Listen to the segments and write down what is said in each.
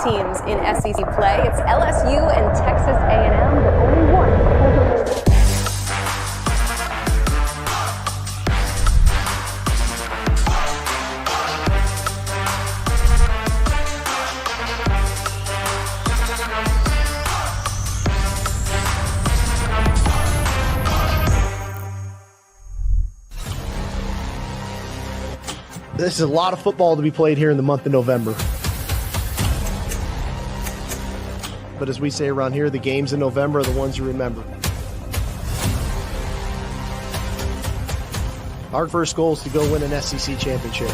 teams in SEC play. It's LSU and Texas A&M, but only one. This is a lot of football to be played here in the month of November. But as we say around here, the games in November are the ones you remember. Our first goal is to go win an SEC championship.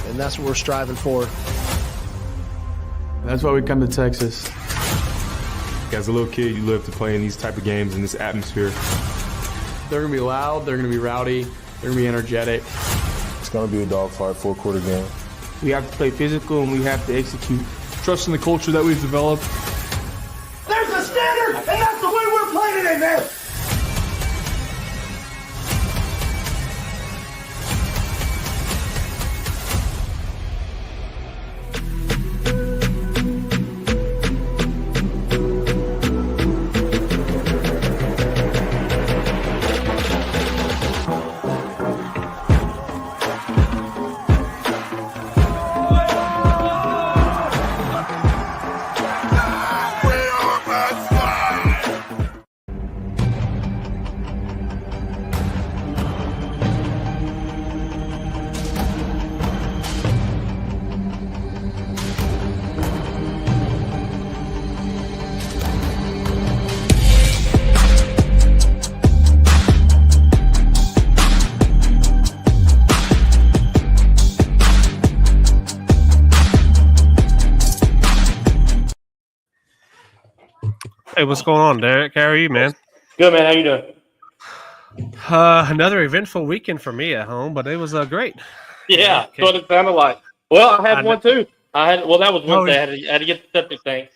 And that's what we're striving for. That's why we come to Texas. As a little kid, you live to play in these type of games in this atmosphere. They're going to be loud, they're going to be rowdy, they're going to be energetic. It's going to be a dogfight, four-quarter game. We have to play physical and we have to execute. Trust in the culture that we've developed. There's a standard, and that's the way we're playing it in there. Hey, what's going on, Derek? How are you, man? Good, man. How you doing? Another eventful weekend for me at home, but it was great. Yeah, that's what it sounded like. Well, I had one too. That was Wednesday. I had to get the septic tank.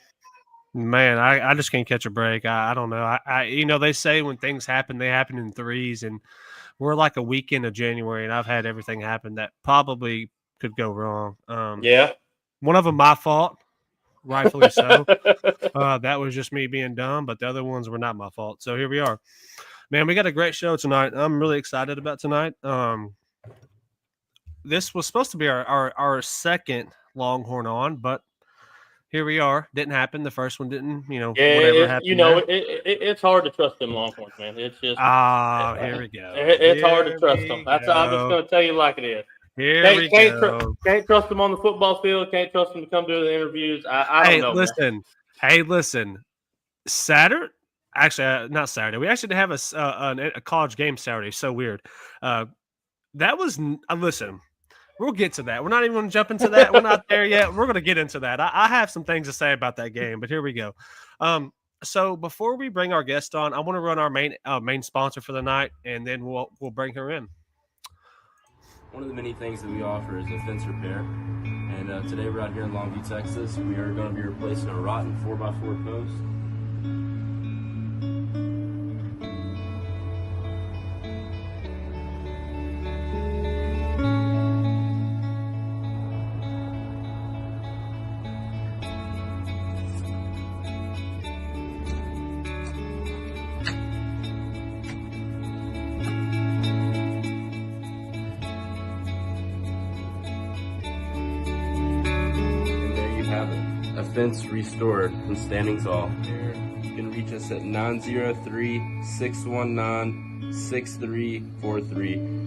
Man, I just can't catch a break. I don't know. They say when things happen, they happen in threes, and we're like a weekend of January, and I've had everything happen that probably could go wrong. Yeah. One of them my fault. Rightfully so. That was just me being dumb, but the other ones were not my fault. So here we are. Man, we got a great show tonight. I'm really excited about tonight. This was supposed to be our second Longhorn on, but here we are. Didn't happen. The first one didn't, whatever happened. It's hard to trust them Longhorns, man. It's just here we go. It's hard to trust them. I'm just going to tell you like it is. Can't trust them on the football field. Can't trust them to come do the interviews. I don't know. Listen. Saturday, actually, not Saturday. We actually have a college game Saturday. So weird. Listen. We'll get to that. We're not even going to jump into that. We're not there yet. We're going to get into that. I have some things to say about that game, but here we go. So before we bring our guest on, I want to run our main sponsor for the night, and then we'll bring her in. One of the many things that we offer is a fence repair, and today we're out here in Longview, Texas. We are going to be replacing a rotten 4x4 post. Fence restored and standing tall. You can reach us at 903-619-6343.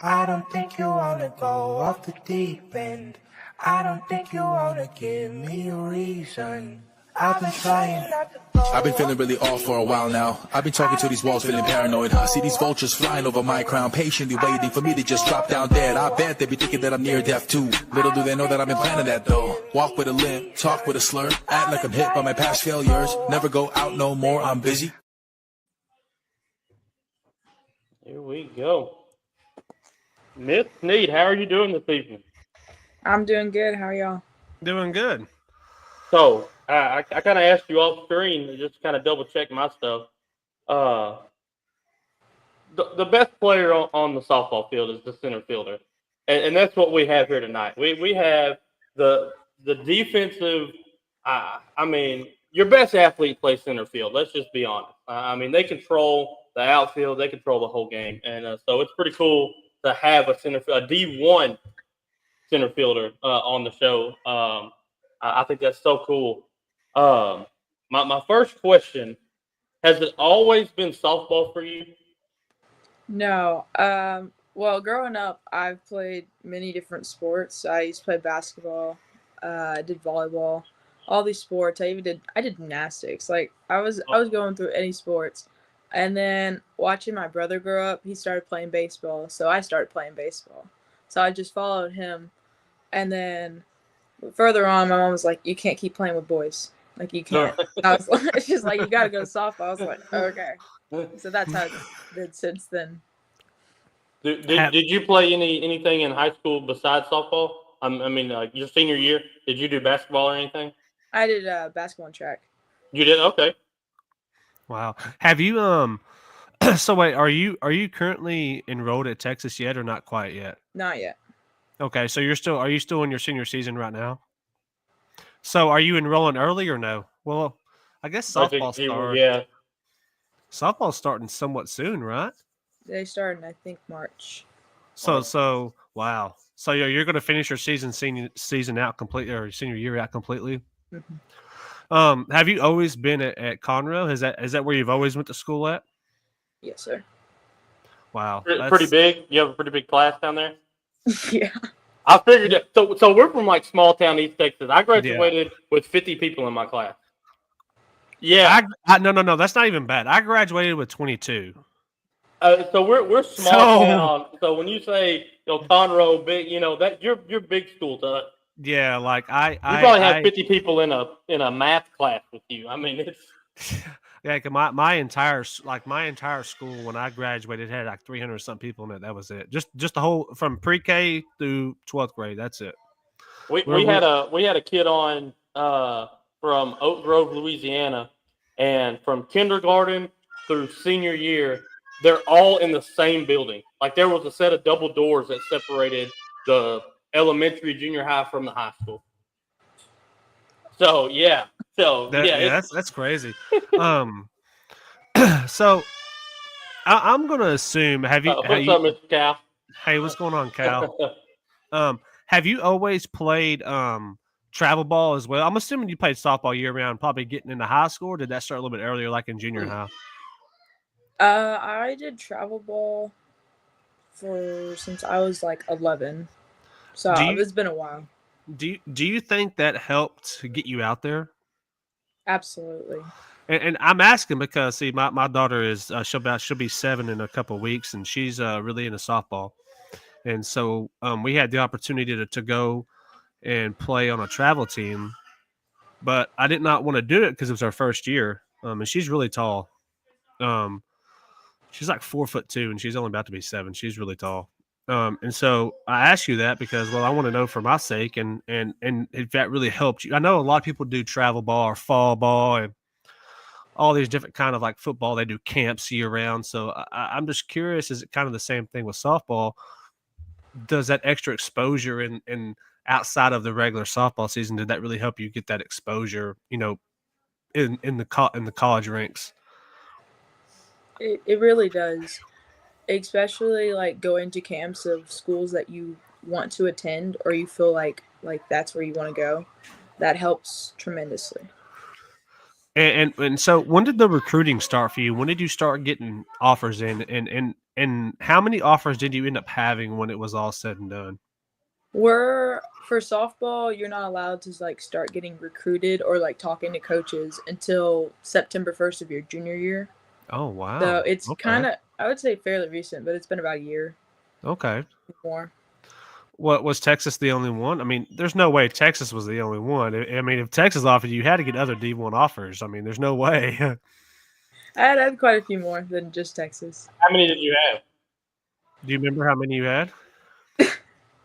I don't think you wanna go off the deep end. I don't think you wanna give me a reason. I've been trying not to go. I've been feeling really off for a while now. I've been talking to these walls, feeling paranoid. I see these vultures flying over my crown, patiently waiting for me to just drop down dead. I bet they be thinking that I'm near death too. Little do they know that I've been planning that though. Walk with a limp, talk with a slur, act like I'm hit by my past failures. Never go out no more, I'm busy. Here we go. Miss Sneed, how are you doing this evening? I'm doing good. How are y'all? Doing good. So, I kind of asked you off screen to just kind of double check my stuff. the best player on the softball field is the center fielder, and that's what we have here tonight. We have the defensive. I mean, your best athlete plays center field. Let's just be honest. I mean, they control the outfield. They control the whole game, and so it's pretty cool to have a D1 center fielder on the show. I think that's so cool. My first question: has it always been softball for you? No. Well, growing up, I've played many different sports. I used to play basketball. I did volleyball. All these sports. I did gymnastics. Like I was going through any sports. And then watching my brother grow up, he started playing baseball, so I started playing baseball. So I just followed him. And then further on, my mom was like, "You can't keep playing with boys. Like you can't." I was like, "She's like, you got to go to softball." I was like, "Okay." So that's how it's been since then. Did you play anything in high school besides softball? I mean, your senior year, did you do basketball or anything? I did basketball and track. You did? Okay. Wow. Have you so wait, are you currently enrolled at Texas yet or not quite yet? Not yet. Okay, so are you still in your senior season right now? So are you enrolling early or no? Well, I guess softball starts. Yeah. Softball's starting somewhat soon, right? They start in I think March. So wow. So you're going to finish your senior season out completely, or senior year out completely. Mm-hmm. Have you always been at Conroe? Is that where you've always went to school at? Yes, sir. Wow, pretty big. You have a pretty big class down there. Yeah. I figured it. So we're from like small town East Texas. I graduated with 50 people in my class. Yeah. No. That's not even bad. I graduated with 22. So we're small town. So when you say Conroe big, that you're big school to us. Yeah, like you probably have 50 people in a math class with you. I mean, it's yeah. My entire school when I graduated had like 300 something people in it. That was it. Just the whole from pre-K through 12th grade. That's it. We had a kid on from Oak Grove, Louisiana, and from kindergarten through senior year, they're all in the same building. Like there was a set of double doors that separated the elementary, junior high from the high school. So yeah, that's crazy. So I'm gonna assume what's up, Mr. Cal? Hey, what's going on, Cal? Have you always played travel ball as well? I'm assuming you played softball year round, probably getting into high school. Or did that start a little bit earlier, like in junior high? I did travel ball since I was like 11, so it's been a while. Do you think that helped get you out there? Absolutely. And I'm asking because see, my daughter is she'll be 7 in a couple of weeks, and she's really into softball, and so we had the opportunity to go and play on a travel team, but I did not want to do it because it was our first year, and she's really tall. She's like 4'2", and she's only about to be 7. She's really tall. And so I ask you that because, well, I want to know for my sake and if that really helped you. I know a lot of people do travel ball or fall ball and all these different kind of like football. They do camps year round. So I'm just curious, is it kind of the same thing with softball? Does that extra exposure in outside of the regular softball season, did that really help you get that exposure, in the college ranks? It really does. Especially like going to camps of schools that you want to attend or you feel like that's where you want to go. That helps tremendously. And so when did the recruiting start for you? When did you start getting offers in and how many offers did you end up having when it was all said and done? For softball, you're not allowed to like start getting recruited or like talking to coaches until September 1st of your junior year. Oh, wow. So it's kind of, I would say fairly recent, but it's been about a year. Okay. More. What was Texas the only one? I mean, there's no way Texas was the only one. I mean, if Texas offered you had to get other D1 offers. I mean, there's no way. I had quite a few more than just Texas. How many did you have? Do you remember how many you had?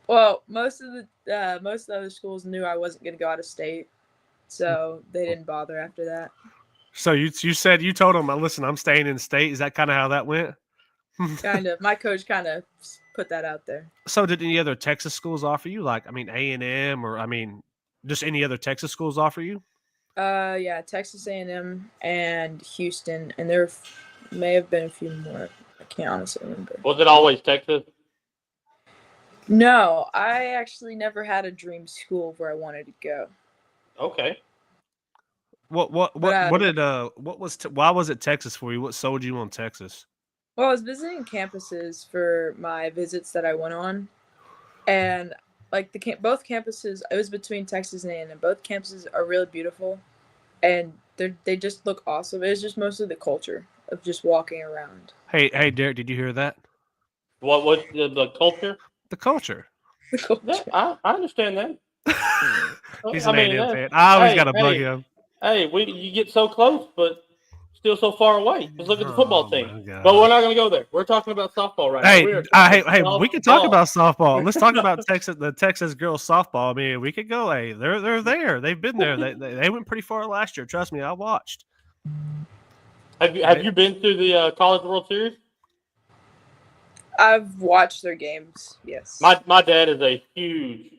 Well, most of the other schools knew I wasn't going to go out of state, so they didn't bother after that. So you told them, listen, I'm staying in state. Is that kind of how that went? Kind of. My coach kind of put that out there. So did any other Texas schools offer you? Like, I mean, A&M or, I mean, just any other Texas schools offer you? Yeah, Texas A&M and Houston, and there may have been a few more. I can't honestly remember. Was it always Texas? No, I actually never had a dream school where I wanted to go. Okay. What was why was it Texas for you? What sold you on Texas? Well, I was visiting campuses for my visits that I went on, and like both campuses, it was between Texas and A&M. Both campuses are really beautiful, and they just look awesome. It was just mostly the culture of just walking around. Hey, Derek, did you hear that? What the culture? The culture. The culture. Yeah, I understand that. He's an A&M fan. I always got to bug him. Hey, you get so close, but still so far away. Just look at the football team. But we're not going to go there. We're talking about softball right now. Hey, we can talk about softball. Let's talk about the Texas girls softball. I mean, we could go. Hey, they're there. They've been there. They went pretty far last year. Trust me, I watched. Have you been to the College World Series? I've watched their games. Yes. My dad is a huge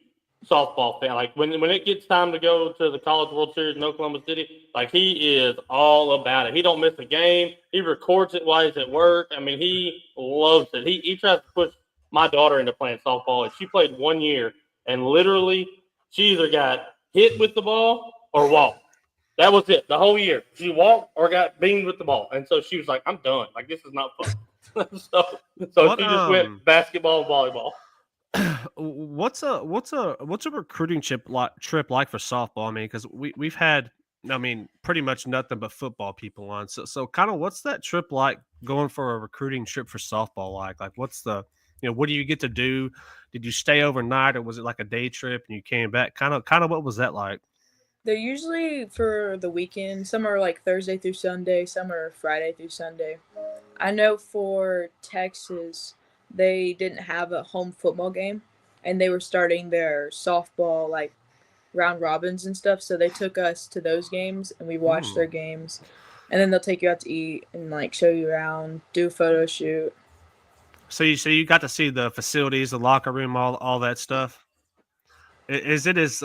softball fan. Like when it gets time to go to the College World Series in Oklahoma City, like he is all about it. He don't miss a game. He records it while he's at work. I mean, he loves it. He tries to push my daughter into playing softball, and she played 1 year, and literally she either got hit with the ball or walked. That was it. The whole year, she walked or got beamed with the ball, and so she was like, "I'm done. Like this is not fun." so she just went basketball and volleyball. What's a recruiting trip like for softball? I mean, because we've had, I mean, pretty much nothing but football people on. So kind of what's that trip like going for a recruiting trip for softball like? Like what's the, what do you get to do? Did you stay overnight or was it like a day trip and you came back? Kind of what was that like? They're usually for the weekend. Some are like Thursday through Sunday. Some are Friday through Sunday. I know for Texas, they didn't have a home football game, and they were starting their softball like round robins and stuff. So they took us to those games, and we watched their games, and then they'll take you out to eat and like show you around, do a photo shoot. So you got to see the facilities, the locker room, all that stuff. Is it as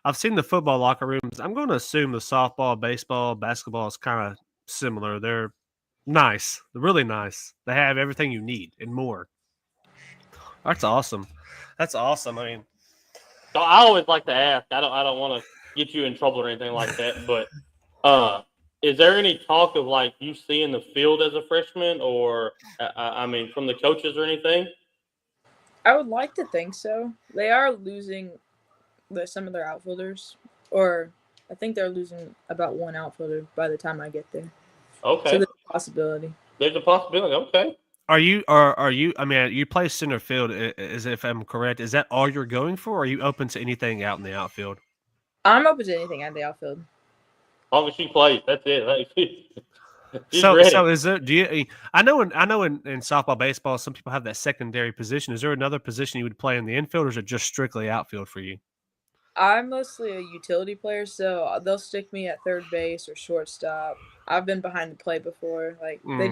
I've seen the football locker rooms. I'm going to assume the softball, baseball, basketball is kind of similar. They're nice. They're really nice. They have everything you need and more. That's awesome. That's awesome. I mean, so I always like to ask. I don't want to get you in trouble or anything like that. But is there any talk of like you seeing the field as a freshman, or I mean, from the coaches or anything? I would like to think so. They are losing some of their outfielders, or I think they're losing about one outfielder by the time I get there. Okay. So there's a possibility. There's a possibility. Okay. Are you? I mean, you play center field. Is if I'm correct, is that all you're going for? Or are you open to anything out in the outfield? I'm open to anything out in the outfield. As long as she plays, that's it. So is there? Do you? I know in softball, baseball, some people have that secondary position. Is there another position you would play in the infield, or is it just strictly outfield for you? I'm mostly a utility player, so they'll stick me at third base or shortstop. I've been behind the plate before. Like my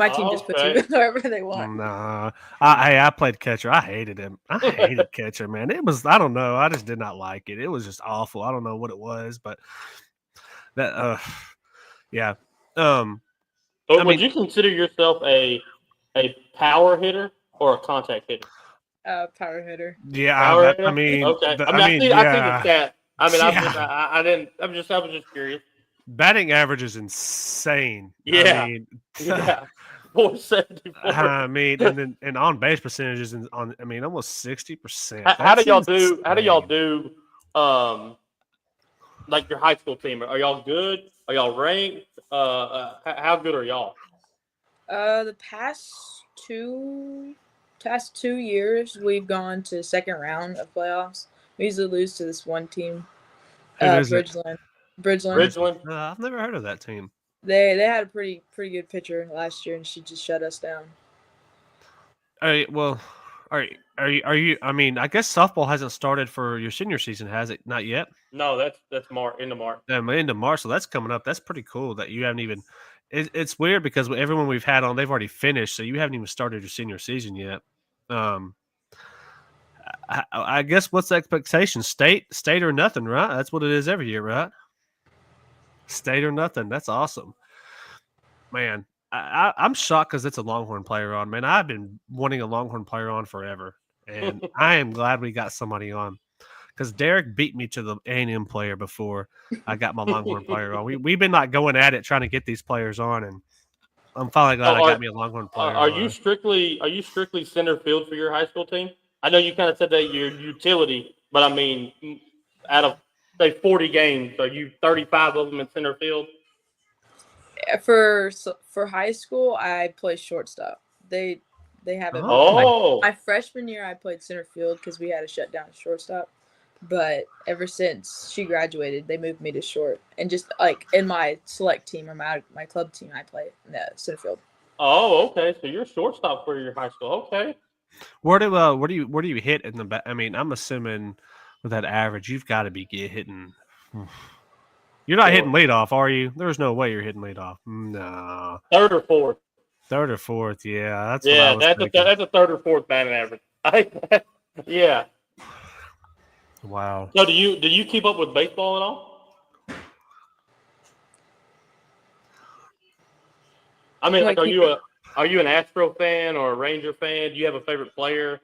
team just puts me wherever they want. Nah, I played catcher. I hated him. I hated catcher, man. It was, I don't know. I just did not like it. It was just awful. I don't know what it was, but that yeah. So would you consider yourself a power hitter or a contact hitter? Power hitter. Yeah, power hitter? I mean, okay. I see the stat. I mean, I didn't. I was just curious. Batting average is insane. Yeah. I mean, yeah. 474. I mean, and on base percentages on. I mean, almost 60%. How do y'all do? How do y'all do? Like your high school team, are y'all good? Are y'all ranked? How good are y'all? The past two years, we've gone to second round of playoffs. We usually lose to this one team, Bridgeland. I've never heard of that team. They had a pretty good pitcher last year, and she just shut us down. Are you? I mean, I guess softball hasn't started for your senior season, has it? Not yet. No, that's March, into March. Into March, so that's coming up. That's pretty cool that you haven't even it's weird because everyone we've had on, they've already finished, so you haven't even started your senior season yet. I guess what's the expectation? State or nothing, right? That's what it is every year, right? State or nothing. That's awesome, man. I'm shocked because it's a Longhorn player on. Man, I've been wanting a Longhorn player on forever, and I am glad we got somebody on because Derek beat me to the A&M player before I got my Longhorn player on. We've been like going at it trying to get these players on, and I'm finally glad I got me a Longhorn player. Are you strictly center field for your high school team? I know you kind of said that you're utility, but I mean, out of say 40 games, are you 35 of them in center field? For high school, I play shortstop. They haven't. Oh. My freshman year, I played center field because we had to shut down shortstop. But ever since she graduated, they moved me to short. And just like in my select team or my club team, I play in the center field. Oh, okay. So you're shortstop for your high school. Okay. Where do you hit in the back? I mean, I'm assuming with that average, you've got to be hitting. You're not hitting leadoff, are you? There's no way you're hitting leadoff. No. Third or fourth. Third or fourth, yeah. That's a third or fourth batting average. Yeah. Wow. So do you keep up with baseball at all? I mean, like, are you an Astro fan or a Ranger fan? Do you have a favorite player?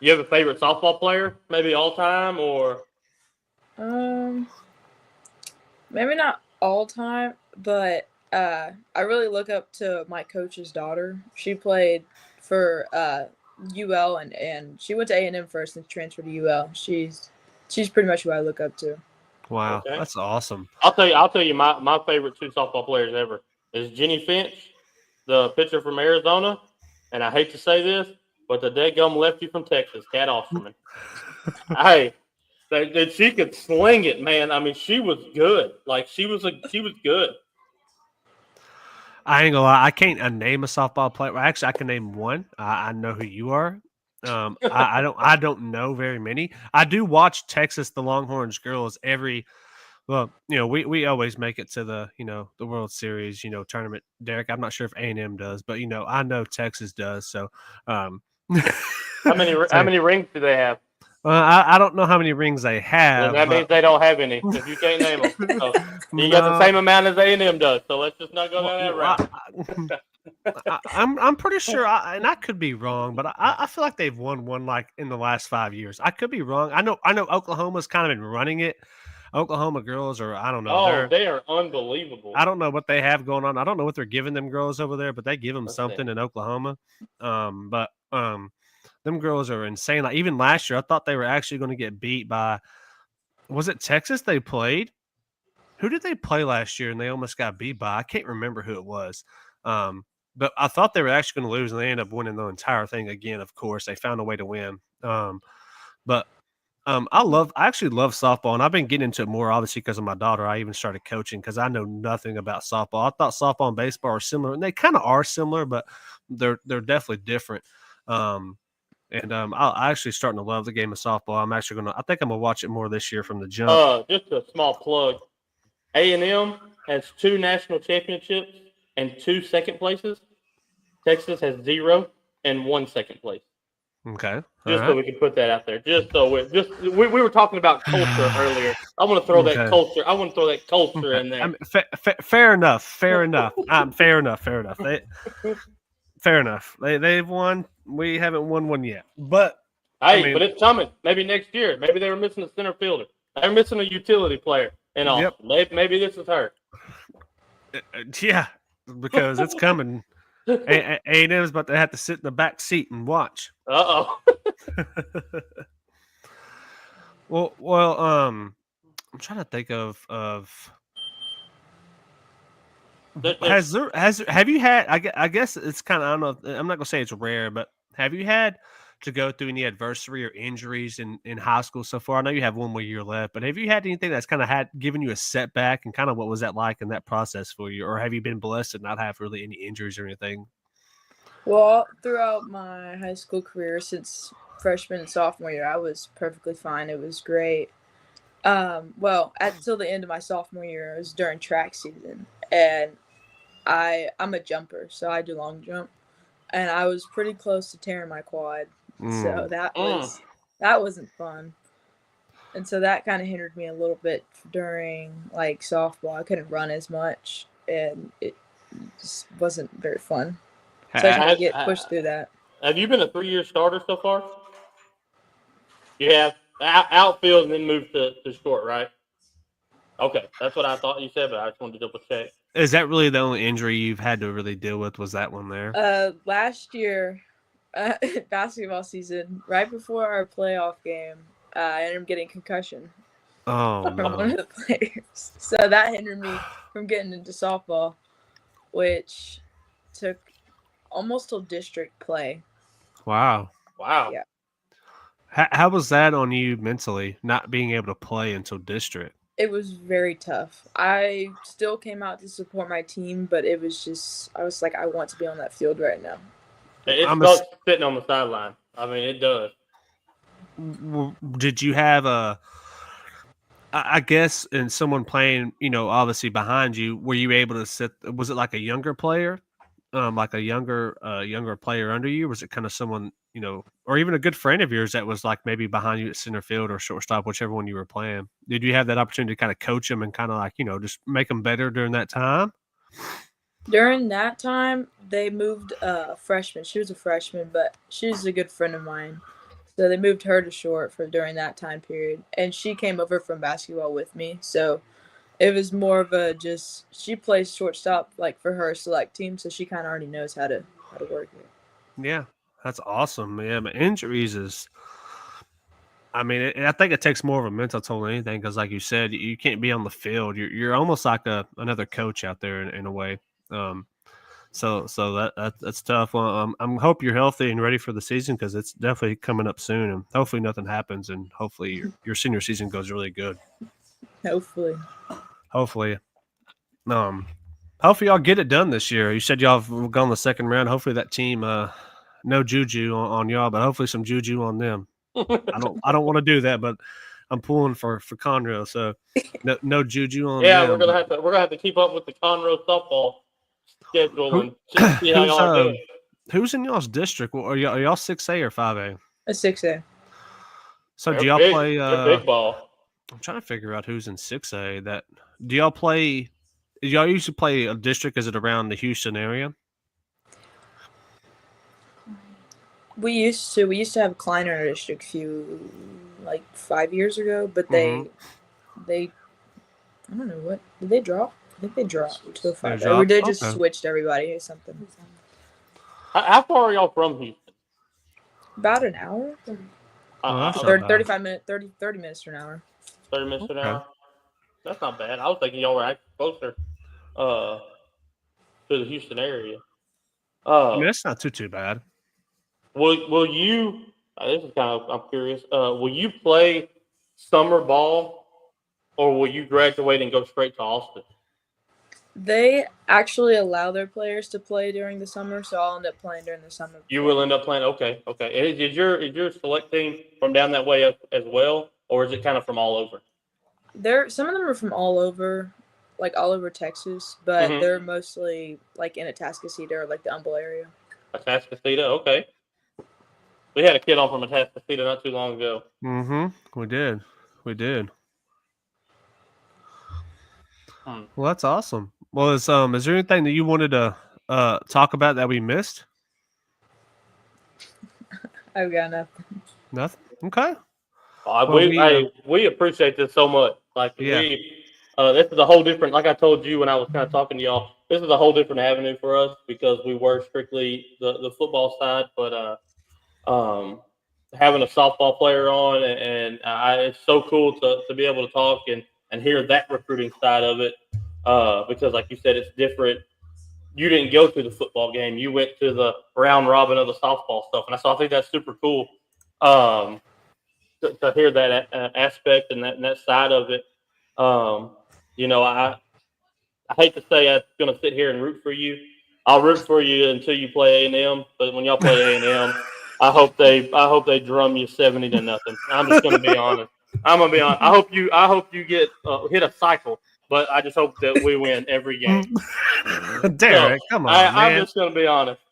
You have a favorite softball player, maybe all time, or? Maybe not all time, but I really look up to my coach's daughter. She played for UL and she went to A&M first and transferred to UL. She's pretty much who I look up to. Wow, Okay. That's awesome. I'll tell you my favorite two softball players ever is Jenny Finch, the pitcher from Arizona, and I hate to say this, but the deadgum lefty from Texas, Kat Osterman. Hey, that she could sling it, man. I mean, she was good. Like she was good. I ain't gonna lie. I can't name a softball player. Well, actually, I can name one. I know who you are. I don't know very many. I do watch Texas, the Longhorns girls every. Well, we always make it to the the World Series tournament. Derek, I'm not sure if A&M does, but I know Texas does. So, how many rings do they have? I don't know how many rings they have. Well, that means they don't have any if you can't name them. So you got the same amount as A&M does. So let's just not go down that route. I'm pretty sure, and I could be wrong, but I feel like they've won one like in the last 5 years. I could be wrong. I know Oklahoma's kind of been running it. Oklahoma girls are, I don't know. Oh, they are unbelievable. I don't know what they have going on. I don't know what they're giving them girls over there, but they give them something in Oklahoma. Them girls are insane. Like even last year, I thought they were actually going to get beat by, was it Texas they played? Who did they play last year and they almost got beat by? I can't remember who it was. But I thought they were actually going to lose and they ended up winning the entire thing again. Of course, they found a way to win. I actually love softball, and I've been getting into it more obviously because of my daughter. I even started coaching because I know nothing about softball. I thought softball and baseball are similar, and they kind of are similar, but they're definitely different. I'm actually starting to love the game of softball. I think I'm gonna watch it more this year from the jump. Just a small plug. A&M has 2 national championships and 2 second places. Texas has 0 and 1 second place. Okay. So we can put that out there. We were talking about culture earlier. I want to throw that culture. I want to throw that culture in there. Fair enough. Fair enough. Fair enough. They've won. We haven't won one yet. But hey, but it's coming. Maybe next year. Maybe they were missing a center fielder. They're missing a utility player. And all. Yep. Maybe this is her. Yeah, because it's coming. A&M's about to have to sit in the back seat and watch. Uh-oh. well, I'm trying to think of have you had, I guess it's kind of, I don't know, I'm not gonna say it's rare, but have you had to go through any adversity or injuries in high school so far? I know you have 1 more year left, but have you had anything that's kind of given you a setback, and kind of what was that like in that process for you? Or have you been blessed to not have really any injuries or anything? Well, throughout my high school career, since freshman and sophomore year, I was perfectly fine. It was great. Until the end of my sophomore year, it was during track season, and I'm a jumper, so I do long jump, and I was pretty close to tearing my quad. So that wasn't fun. And so that kind of hindered me a little bit during like softball. I couldn't run as much, and it just wasn't very fun. So I had to get pushed through that. Have you been a 3-year starter so far? You have outfield and then moved to short, right? Okay, that's what I thought you said, but I just wanted to double check. Is that really the only injury you've had to really deal with? Was that one there? Last year, basketball season, right before our playoff game, I ended up getting concussion Oh, from one of the players. So that hindered me from getting into softball, which took almost till district play. Wow. Yeah. How was that on you mentally, not being able to play until district? It was very tough. I still came out to support my team, but it was just, I was like, I want to be on that field right now. It sucks sitting on the sideline. I mean, it does. Did you have I guess, and someone playing, obviously behind you, were you able to sit? Was it like a younger player, like a younger player under you? Was it kind of someone, or even a good friend of yours that was like maybe behind you at center field or shortstop, whichever one you were playing? Did you have that opportunity to kind of coach them and kind of like, just make them better during that time? During that time, they moved a freshman. She was a freshman, but she's a good friend of mine. So they moved her to short for during that time period. And she came over from basketball with me. So it was more of she plays shortstop like for her select team, so she kind of already knows how to work it. Yeah, that's awesome. Yeah, but injuries is, I mean, I think it takes more of a mental toll than anything because, like you said, you can't be on the field. You're almost like another coach out there in a way. So that's tough. Well, I hope you're healthy and ready for the season because it's definitely coming up soon, and hopefully nothing happens, and hopefully your senior season goes really good. Hopefully. Hopefully y'all get it done this year. You said y'all have gone the second round. Hopefully that team, no juju on y'all, but hopefully some juju on them. I don't want to do that, but I'm pulling for Conroe, so no juju on them. Yeah, we're gonna have to keep up with the Conroe softball schedule and see how y'all are doing. Who's in y'all's district? Are y'all 6A or 5A? A 6A. So do y'all play? Big ball. I'm trying to figure out who's in 6A. Do y'all play? Do y'all usually play a district? Is it around the Houston area? We used to have Kleiner district like 5 years ago, but they I don't know what did they drop. I think they dropped to a 5. Or they just switched everybody or something. How far are y'all from Houston? About an hour. 35 minutes, 30 minutes to an hour. 30 minutes to an hour. That's not bad. I was thinking y'all were actually closer to the Houston area. I mean, that's not too bad. Will you? This is kind of I'm curious. Will you play summer ball, or will you graduate and go straight to Austin? They actually allow their players to play during the summer, so I'll end up playing during the summer. You will end up playing. Okay. Is your select team from down that way as well, or is it kind of from all over? Some of them are from all over, like all over Texas, but they're mostly like in Atascocita or like the Humble area. Atascocita, okay. We had a kid on from Atascocita not too long ago. We did. Well, that's awesome. Well, is there anything that you wanted to talk about that we missed? I've got nothing. Nothing. Okay. We appreciate this so much. Like this is a whole different. Like I told you when I was kind of talking to y'all, this is a whole different avenue for us because we were strictly the football side, but having a softball player on and it's so cool to be able to talk and hear that recruiting side of it because, like you said, it's different. You didn't go to the football game; you went to the round robin of the softball stuff, and I think that's super cool. To hear that aspect and that side of it, I hate to say I'm going to sit here and root for you. I'll root for you until you play A&M, but when y'all play A&M, I hope they drum you 70-0. I'm just going to be honest. I hope you get hit a cycle but I just hope that we win every game. Derek, come on, man. I'm just going to be honest.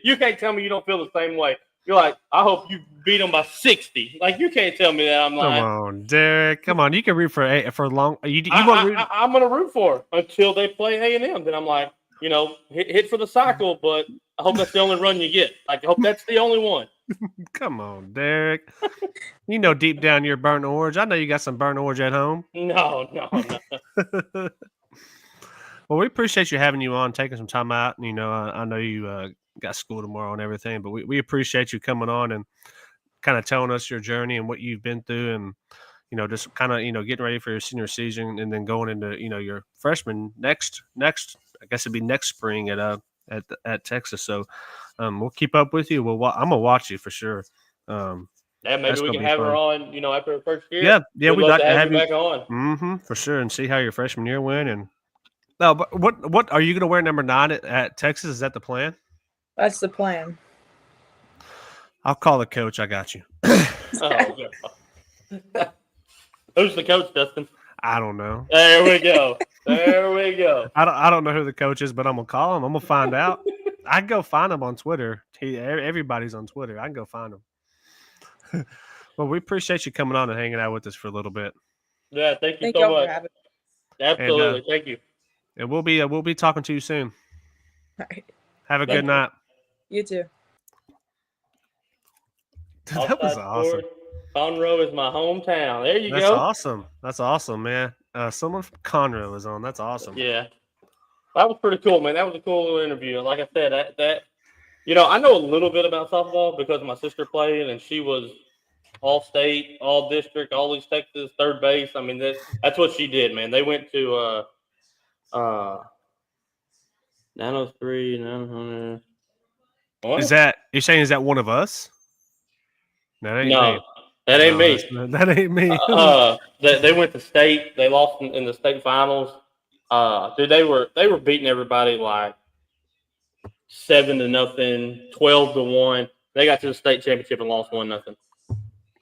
You can't tell me you don't feel the same way. You're like, I hope you beat them by 60. Like, you can't tell me that I'm lying. Come on, Derek. Come on. You can root for long. I'm going to root for it until they play A&M. Then I'm like, hit for the cycle, but I hope that's the only run you get. Like, I hope that's the only one. Come on, Derek. Deep down you're burnt orange. I know you got some burnt orange at home. No. Well, we appreciate you having you on, taking some time out. And, I know you got school tomorrow and everything, but we appreciate you coming on and kind of telling us your journey and what you've been through, and just kind of getting ready for your senior season and then going into your freshman next I guess it'd be next spring at Texas. So we'll keep up with you. I'm gonna watch you for sure. Maybe we can have her on after her first year. Yeah, we'd like to have you back on for sure and see how your freshman year went. And no, but what are you gonna wear number 9 at Texas? Is that the plan? That's the plan. I'll call the coach. I got you. Who's the coach, Dustin? I don't know. There we go. I don't know who the coach is, but I'm gonna call him. I'm gonna find out. I can go find him on Twitter. Everybody's on Twitter. I can go find him. Well, we appreciate you coming on and hanging out with us for a little bit. Yeah, thank you so much. For having me. Absolutely, and, thank you. And we'll be talking to you soon. All right. Have a good night. You too. That was awesome. Conroe is my hometown. There you go. That's awesome. That's awesome, man. Someone from Conroe is on. That's awesome. Yeah. That was pretty cool, man. That was a cool little interview. Like I said, that I know a little bit about softball because my sister played, and she was all state, all district, all East Texas, third base. I mean, that's what she did, man. They went to 903, 900. Is that you're saying? Is that one of us? That ain't me. That ain't me. That ain't me. They went to state. They lost in the state finals. Dude, they were beating everybody like 7-0, 12-1. They got to the state championship and lost 1-0.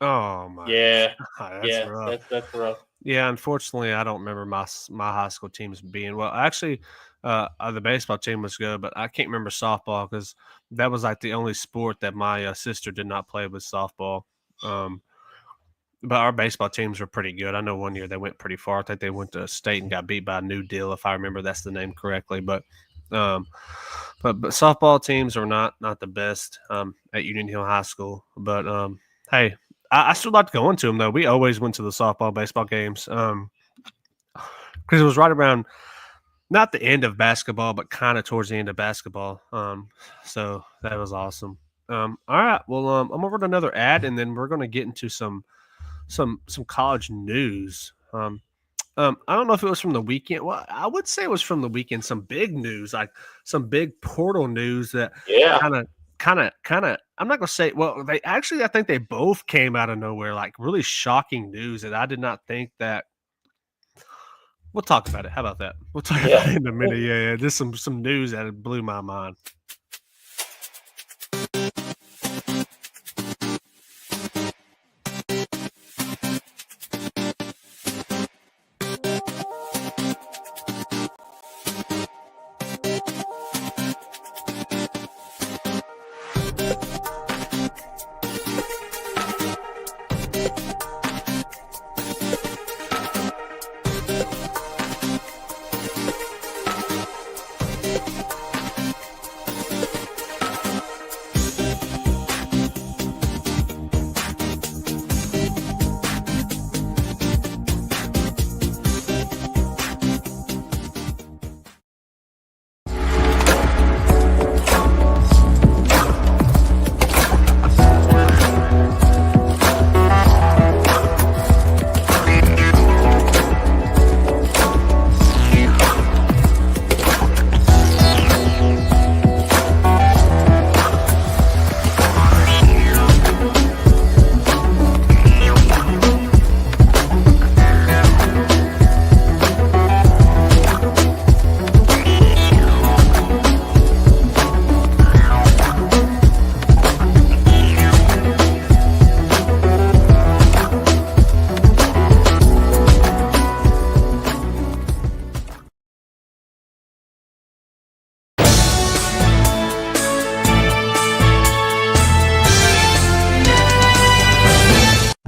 Oh my! Yeah, that's rough. That's rough. Yeah, unfortunately, I don't remember my high school teams being well. Actually, the baseball team was good, but I can't remember softball because that was like the only sport that my sister did not play was softball. But our baseball teams were pretty good. I know one year they went pretty far. I think they went to state and got beat by New Deal, if I remember that's the name correctly. But softball teams are not the best at Union Hill High School. But hey, I still like going to them though. We always went to the softball baseball games because it was right around not the end of basketball, but kind of towards the end of basketball. So that was awesome. All right, well, I'm gonna run another ad, and then we're gonna get into some college news. I don't know if it was from the weekend. Well, I would say it was from the weekend. Some big news, like some big portal news that kind of. I'm not gonna say. Well, I think they both came out of nowhere, like really shocking news that I did not think that. We'll talk about it. How about that? We'll talk about it in a minute. Yeah. Just some news that blew my mind.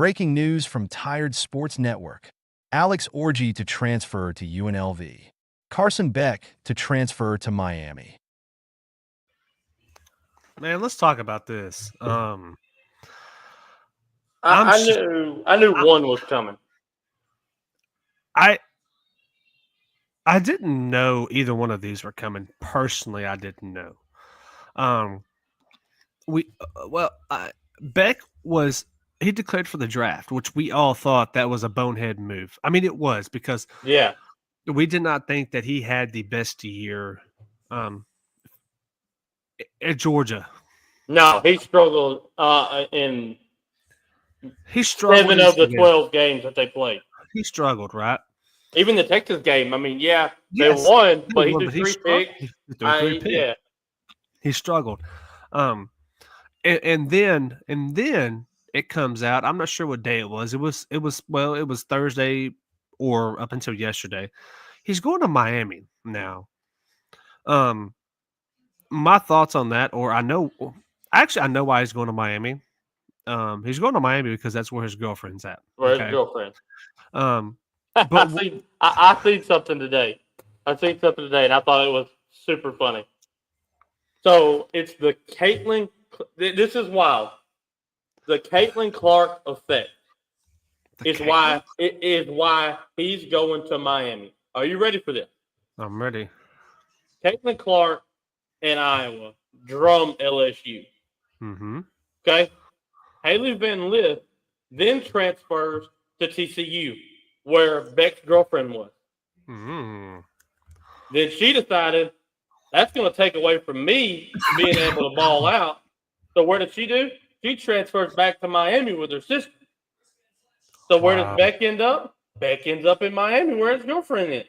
Breaking news from Tired Sports Network. Alex Orji to transfer to UNLV. Carson Beck to transfer to Miami. Man, let's talk about this. I knew one was coming. I didn't know either one of these were coming. Personally, I didn't know. Beck he declared for the draft, which we all thought that was a bonehead move. I mean, it was because we did not think that he had the best year at Georgia. No, he struggled in 7 of the 12 games that they played. He struggled, right? Even the Texas game. I mean, they won, but he threw three picks. Yeah, he struggled. And then it comes out. I'm not sure what day it was. It was Thursday or up until yesterday. He's going to Miami now. My thoughts on that, or I know why he's going to Miami. He's going to Miami because that's where his girlfriend's at. Where's his girlfriend? But I seen something today. And I thought it was super funny. So it's the Caitlin. This is wild. The Caitlin Clark effect is why he's going to Miami. Are you ready for this? I'm ready. Caitlin Clark in Iowa drum LSU. Mm-hmm. Okay. Haley Van Lith then transfers to TCU, where Beck's girlfriend was. Mm-hmm. Then she decided that's going to take away from me being able to ball out. So where does she do? She transfers back to Miami with her sister. So where does Beck end up? Beck ends up in Miami where his girlfriend is.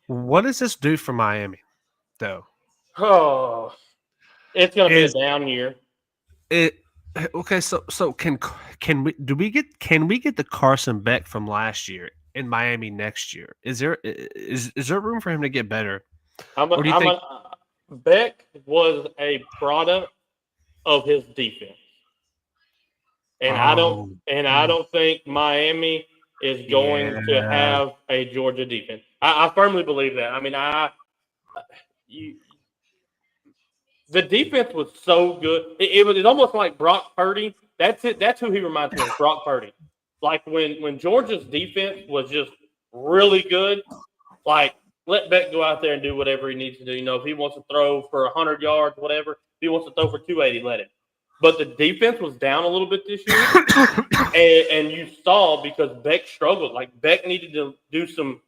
What does this do for Miami, though? Oh, it's going to be a down year. Okay, so can we get the Carson Beck from last year in Miami next year? Is there room for him to get better? Beck was a product of his defense, and I don't think Miami is going to have a Georgia defense. I firmly believe that. I mean, the defense was so good. It was almost like Brock Purdy. That's it. That's who he reminds me of, Brock Purdy. Like when Georgia's defense was just really good, like let Beck go out there and do whatever he needs to do. You know, if he wants to throw for 100 yards, whatever. If he wants to throw for 280, let him. But the defense was down a little bit this year, and you saw because Beck struggled. Like Beck needed to do some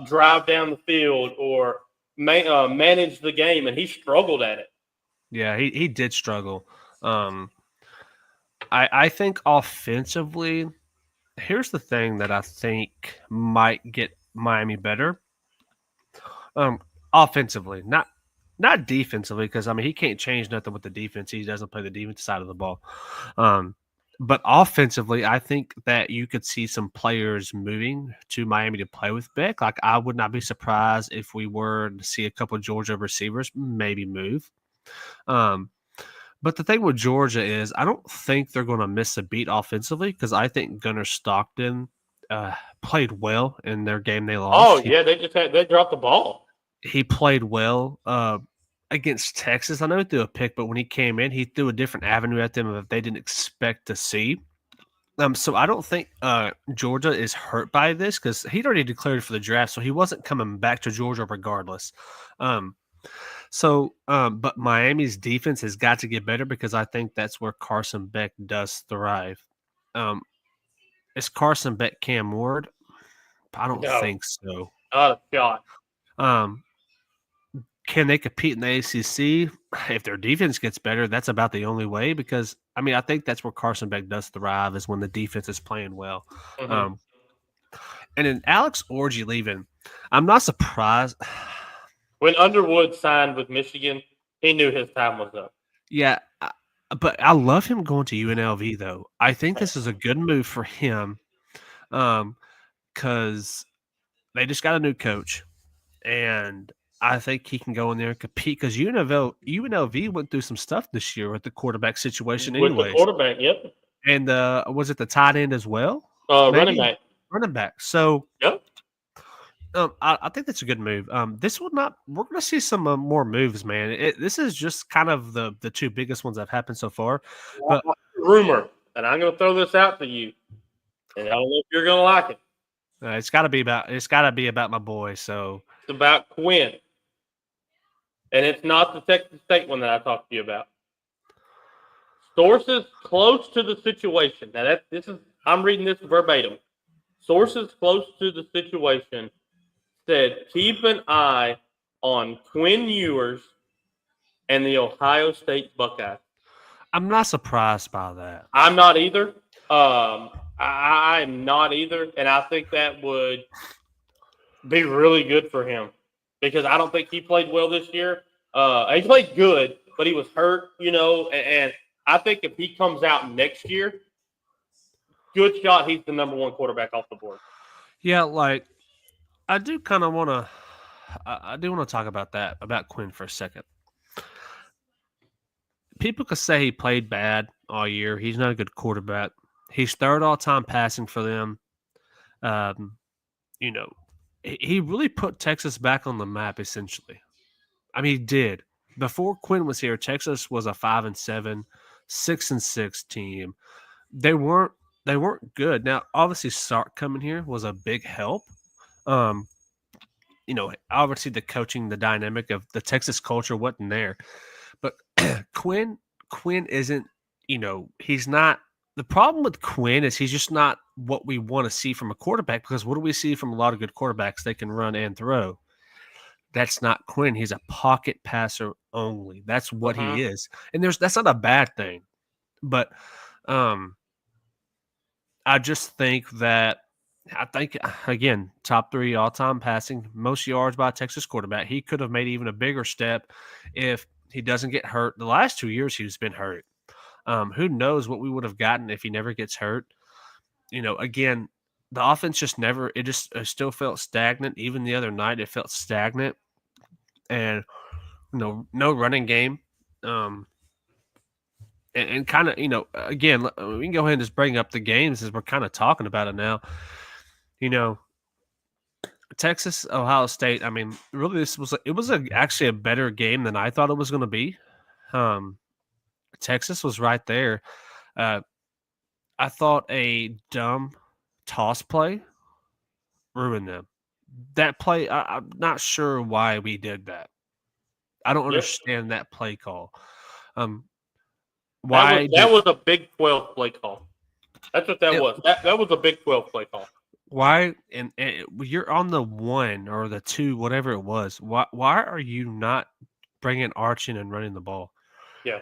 drive down the field or manage the game, and he struggled at it. Yeah, he did struggle. I think offensively, here's the thing that I think might get Miami better. Offensively, not defensively, because I mean he can't change nothing with the defense. He doesn't play the defense side of the ball. But offensively, I think that you could see some players moving to Miami to play with Beck. Like I would not be surprised if we were to see a couple of Georgia receivers maybe move. But the thing with Georgia is I don't think they're going to miss a beat offensively because I think Gunnar Stockton played well in their game they lost. Oh, they dropped the ball. He played well against Texas. I know he threw a pick, but when he came in, he threw a different avenue at them that they didn't expect to see. So I don't think Georgia is hurt by this because he'd already declared for the draft, so he wasn't coming back to Georgia regardless. But Miami's defense has got to get better because I think that's where Carson Beck does thrive. Is Carson Beck Cam Ward? I don't think so. Not a shot. Can they compete in the ACC? If their defense gets better, that's about the only way because, I mean, I think that's where Carson Beck does thrive is when the defense is playing well. Mm-hmm. And then Alex Orji leaving, I'm not surprised. When Underwood signed with Michigan, he knew his time was up. Yeah, but I love him going to UNLV, though. I think this is a good move for him because they just got a new coach, and I think he can go in there and compete because UNLV went through some stuff this year with the quarterback situation anyways. With the quarterback, yep. And was it the tight end as well? Running back. Running back. So yep. I think that's a good move. This will not. We're going to see some more moves, man. This is just kind of the two biggest ones that have happened so far. But rumor, and I'm going to throw this out to you, and I don't know if you're going to like it. It's got to be about my boy. So it's about Quinn, and it's not the Texas State one that I talked to you about. Sources close to the situation. Now I'm reading this verbatim. Sources close to the situation said keep an eye on Quinn Ewers and the Ohio State Buckeyes. I'm not surprised by that. I'm not either. I'm not either, and I think that would be really good for him because I don't think he played well this year. He played good, but he was hurt, and I think if he comes out next year, good shot he's the number one quarterback off the board. Yeah, like I do kind of want to I do want to talk about Quinn for a second. People could say he played bad all year. He's not a good quarterback. He's third all-time passing for them. He really put Texas back on the map, essentially. I mean, he did. Before Quinn was here, Texas was a 5-7, 6-6 team. They weren't good. Now, obviously, Sark coming here was a big help. Obviously the coaching, the dynamic of the Texas culture wasn't there. But Quinn isn't, he's not. The problem with Quinn is he's just not what we want to see from a quarterback because what do we see from a lot of good quarterbacks? They can run and throw. That's not Quinn. He's a pocket passer only. That's what he is. And that's not a bad thing. But I just think again, top 3 all-time passing, most yards by a Texas quarterback. He could have made even a bigger step if he doesn't get hurt. The last 2 years he's been hurt. Who knows what we would have gotten if he never gets hurt. Again, the offense just never – it still felt stagnant. Even the other night it felt stagnant. And, no running game. And kind of, again, we can go ahead and just bring up the games as we're kind of talking about it now. Texas, Ohio State. I mean, really, it was actually a better game than I thought it was going to be. Texas was right there. I thought a dumb toss play ruined them. That play, I'm not sure why we did that. I don't understand that play call. Why that was a Big 12 play call. That's what that was. That was a Big 12 play call. Why? And you're on the 1 or the 2, whatever it was. Why are you not bringing Arch in and running the ball? Yeah,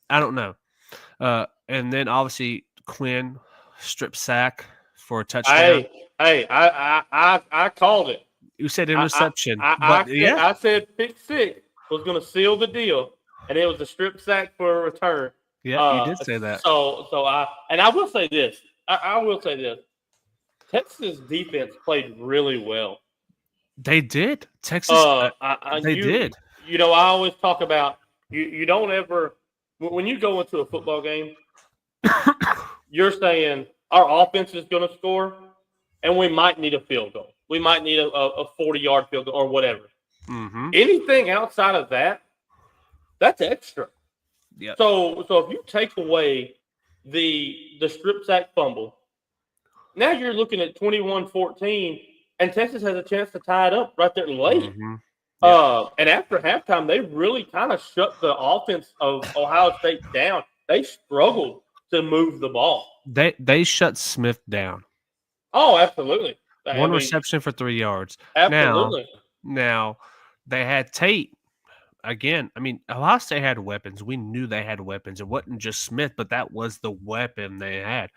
I don't know. And then obviously Quinn strip sack for a touchdown. Hey, I called it. You said interception. I said pick 6 was going to seal the deal, and it was a strip sack for a return. Yeah, you did say that. So I will say this. I will say this. Texas defense played really well. They did. Texas. They did. I always talk about you don't ever when you go into a football game, you're saying our offense is going to score, and we might need a field goal. We might need a 40-yard field goal or whatever. Mm-hmm. Anything outside of that, that's extra. Yeah. So if you take away the strip sack fumble, now you're looking at 21-14, and Texas has a chance to tie it up right there late. Mm-hmm. Yeah. And after halftime, they really kind of shut the offense of Ohio State down. They struggled to move the ball. They shut Smith down. Oh, absolutely. One reception for 3 yards. Absolutely. Now they had Tate. Again, I mean, Ohio State had weapons. We knew they had weapons. It wasn't just Smith, but that was the weapon they had.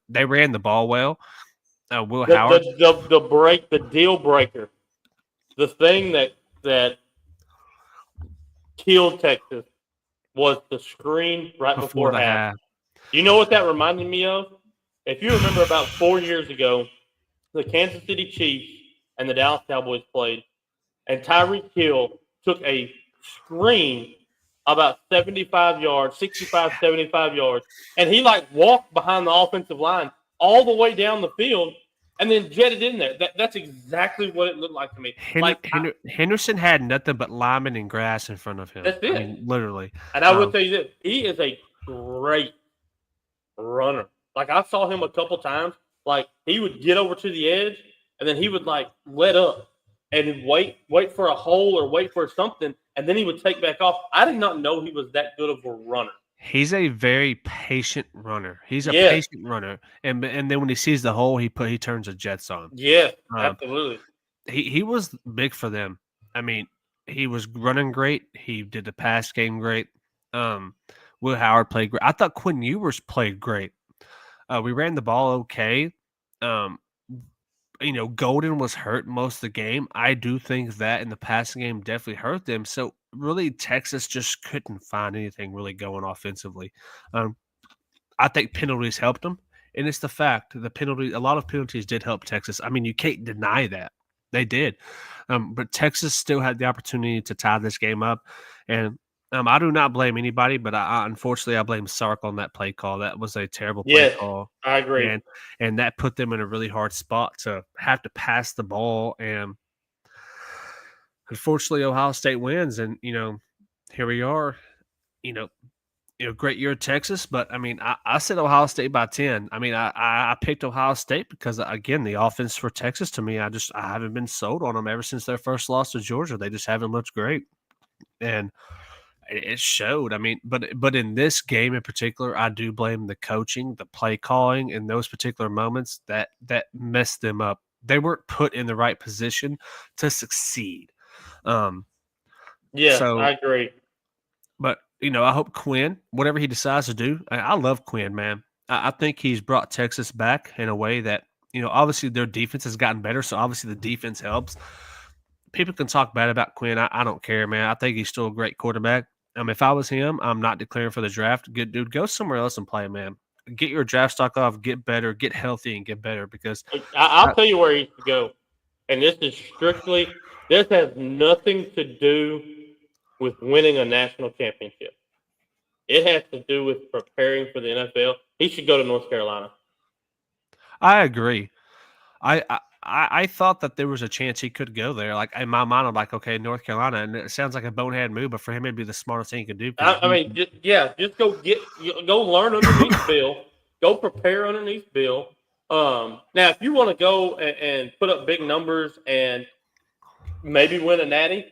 They ran the ball well. Will Howard. The deal breaker, the thing that killed Texas was the screen right before half. You know what that reminded me of? If you remember about 4 years ago, the Kansas City Chiefs and the Dallas Cowboys played, and Tyreek Hill took a screen about 75 yards, 65, 75 yards, and he like walked behind the offensive line all the way down the field and then jetted in there. That's exactly what it looked like to me. Henderson had nothing but linemen and grass in front of him. That's it. I mean, literally. And I will tell you this, he is a great runner. Like, I saw him a couple times. Like, he would get over to the edge, and then he would, like, let up and wait for a hole or wait for something, and then he would take back off. I did not know he was that good of a runner. He's a very patient runner. He's a patient runner, and then when he sees the hole, he turns the jets on. Yeah, absolutely. He was big for them. I mean, he was running great. He did the pass game great. Will Howard played great. I thought Quinn Ewers played great. We ran the ball okay. Golden was hurt most of the game. I do think that in the passing game definitely hurt them. So really, Texas just couldn't find anything really going offensively. I think penalties helped them, and it's the fact a lot of penalties did help Texas. I mean, you can't deny that they did, but Texas still had the opportunity to tie this game up, and I do not blame anybody, but unfortunately I blame Sark on that play call. That was a terrible play call. I agree, and that put them in a really hard spot to have to pass the ball, and unfortunately Ohio State wins, and here we are, great year at Texas, but I mean, I said Ohio State by 10. I mean, I picked Ohio State because, again, the offense for Texas, to me, I haven't been sold on them ever since their first loss to Georgia. They just haven't looked great, and it showed. I mean, but in this game in particular, I do blame the coaching, the play calling in those particular moments that messed them up. They weren't put in the right position to succeed. I agree. But I hope Quinn, whatever he decides to do, I love Quinn, man. I think he's brought Texas back in a way that, obviously their defense has gotten better, so obviously the defense helps. People can talk bad about Quinn. I don't care, man. I think he's still a great quarterback. If I was him, I'm not declaring for the draft. Good dude, go somewhere else and play, man. Get your draft stock off, get better, get healthy, and get better. Because I'll tell you where he should go, and this has nothing to do with winning a national championship. It has to do with preparing for the NFL. He should go to North Carolina. I agree. I thought that there was a chance he could go there. Like, in my mind, I'm like, okay, North Carolina, and it sounds like a bonehead move, but for him, it'd be the smartest thing he could do. Just go learn underneath Bill. Go prepare underneath Bill. Now, if you want to go and put up big numbers and maybe win a natty,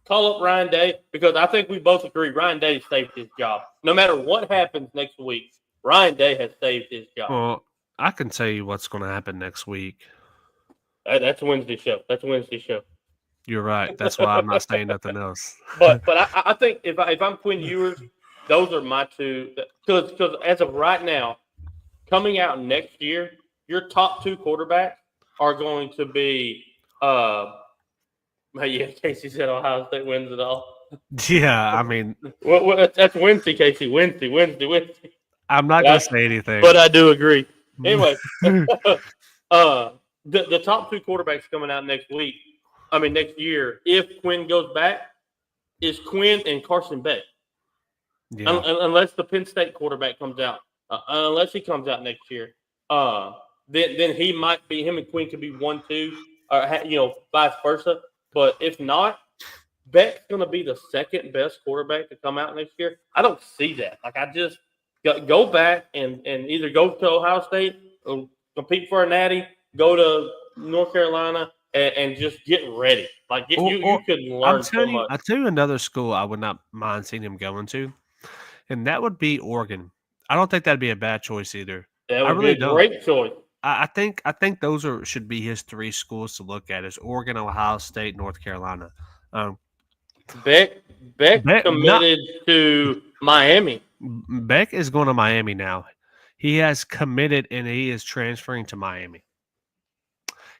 call up Ryan Day, because I think we both agree Ryan Day saved his job. No matter what happens next week, Ryan Day has saved his job. Well, I can tell you what's going to happen next week. That's a Wednesday show. You're right. That's why I'm not saying nothing else. But I think if I'm Quinn Ewers, those are my two. Because as of right now, coming out next year, your top two quarterbacks are going to be Casey said Ohio State wins it all. Yeah, I mean, that's Wednesday, Casey. Wednesday. I'm not going to say anything, but I do agree. Anyway, the top two quarterbacks coming out next year, if Quinn goes back, is Quinn and Carson Beck. Yeah. Unless the Penn State quarterback comes out, unless he comes out next year, then he might be, him and Quinn could be 1-2, or vice versa. But if not, Beck's going to be the second best quarterback to come out next year. I don't see that. Like, I just go back and either go to Ohio State or compete for a natty, go to North Carolina, and just get ready. Like, you could learn so much. I'll tell you another school I would not mind seeing him going to, and that would be Oregon. I don't think that'd be a bad choice either. That would be a great choice. I think those should be his three schools to look at: is Oregon, Ohio State, North Carolina. Beck committed to Miami. Beck is going to Miami now. He has committed, and he is transferring to Miami.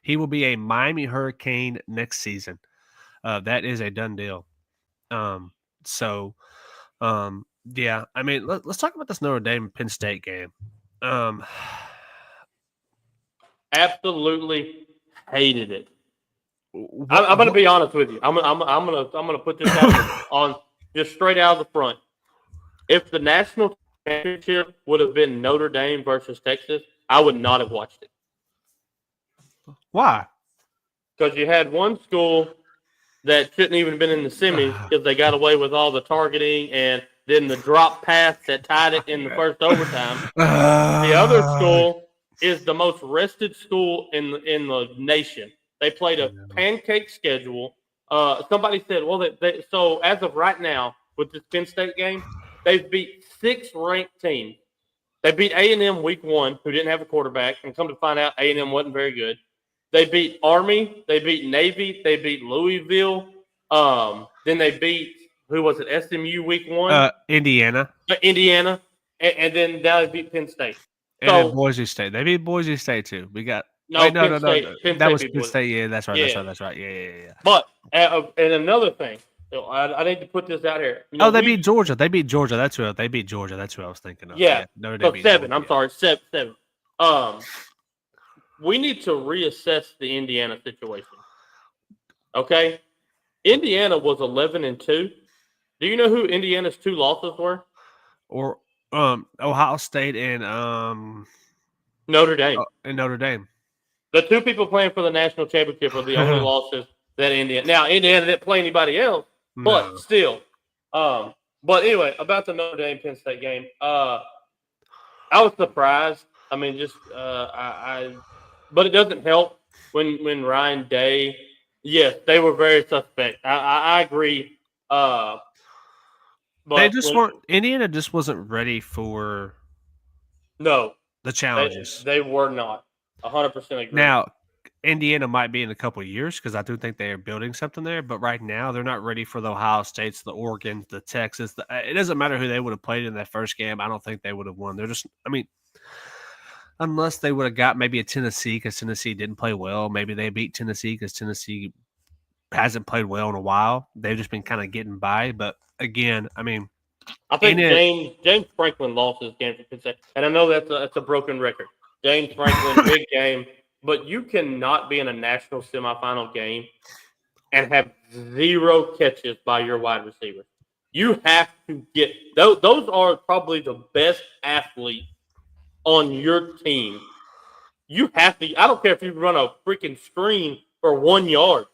He will be a Miami Hurricane next season. That is a done deal. Yeah. I mean, let's talk about this Notre Dame Penn State game. Absolutely hated it. I'm going to be honest with you. I'm going to put this out on. just straight out of the front. If the national championship would have been Notre Dame versus Texas, I would not have watched it. Why? Because you had one school that shouldn't even been in the semis because they got away with all the targeting and then the drop pass that tied it in the first overtime. The other school is the most rested school in the nation. They played a pancake schedule. Somebody said, well, so as of right now with this Penn State game, they've beat 6 ranked teams. They beat A&M week 1, who didn't have a quarterback, and come to find out A&M wasn't very good. They beat Army. They beat Navy. They beat Louisville. Then they beat, who was it, SMU week 1? Indiana. Indiana. And then now they beat Penn State. And then Boise State. They beat Boise State, too. We got – No, no. Penn That State was beat Penn Boise. State. Yeah, that's right. Yeah. But, and another thing, I need to put this out here. You know, they beat Georgia. They beat Georgia. That's who I was thinking of. Yeah. No, so 7. I'm sorry, 7. We need to reassess the Indiana situation. Okay? Indiana was 11-2. Do you know who Indiana's 2 losses were? Or Ohio State and Notre Dame. Notre Dame. The 2 people playing for the national championship are the only losses that Indiana. Now, Indiana didn't play anybody else, but still. But anyway, about the Notre Dame Penn State game, I was surprised. I mean, just but it doesn't help when Ryan Day. Yes, they were very suspect. I agree. But they just weren't. Indiana just wasn't ready for. No, the challenges. They were not. 100% agree. Now, Indiana might be in a couple of years because I do think they are building something there. But right now, they're not ready for the Ohio States, the Oregons, the Texas. It doesn't matter who they would have played in that first game. I don't think they would have won. They're just. I mean. Unless they would have got maybe a Tennessee because Tennessee didn't play well. Maybe they beat Tennessee because Tennessee hasn't played well in a while. They've just been kind of getting by. But again, I mean, I think James Franklin lost his game for Penn State, and I know that's a broken record. James Franklin, big game, but you cannot be in a national semifinal game and have 0 catches by your wide receiver. You have to get those are probably the best athletes on your team. You have to. I don't care if you run a freaking screen for 1 yard.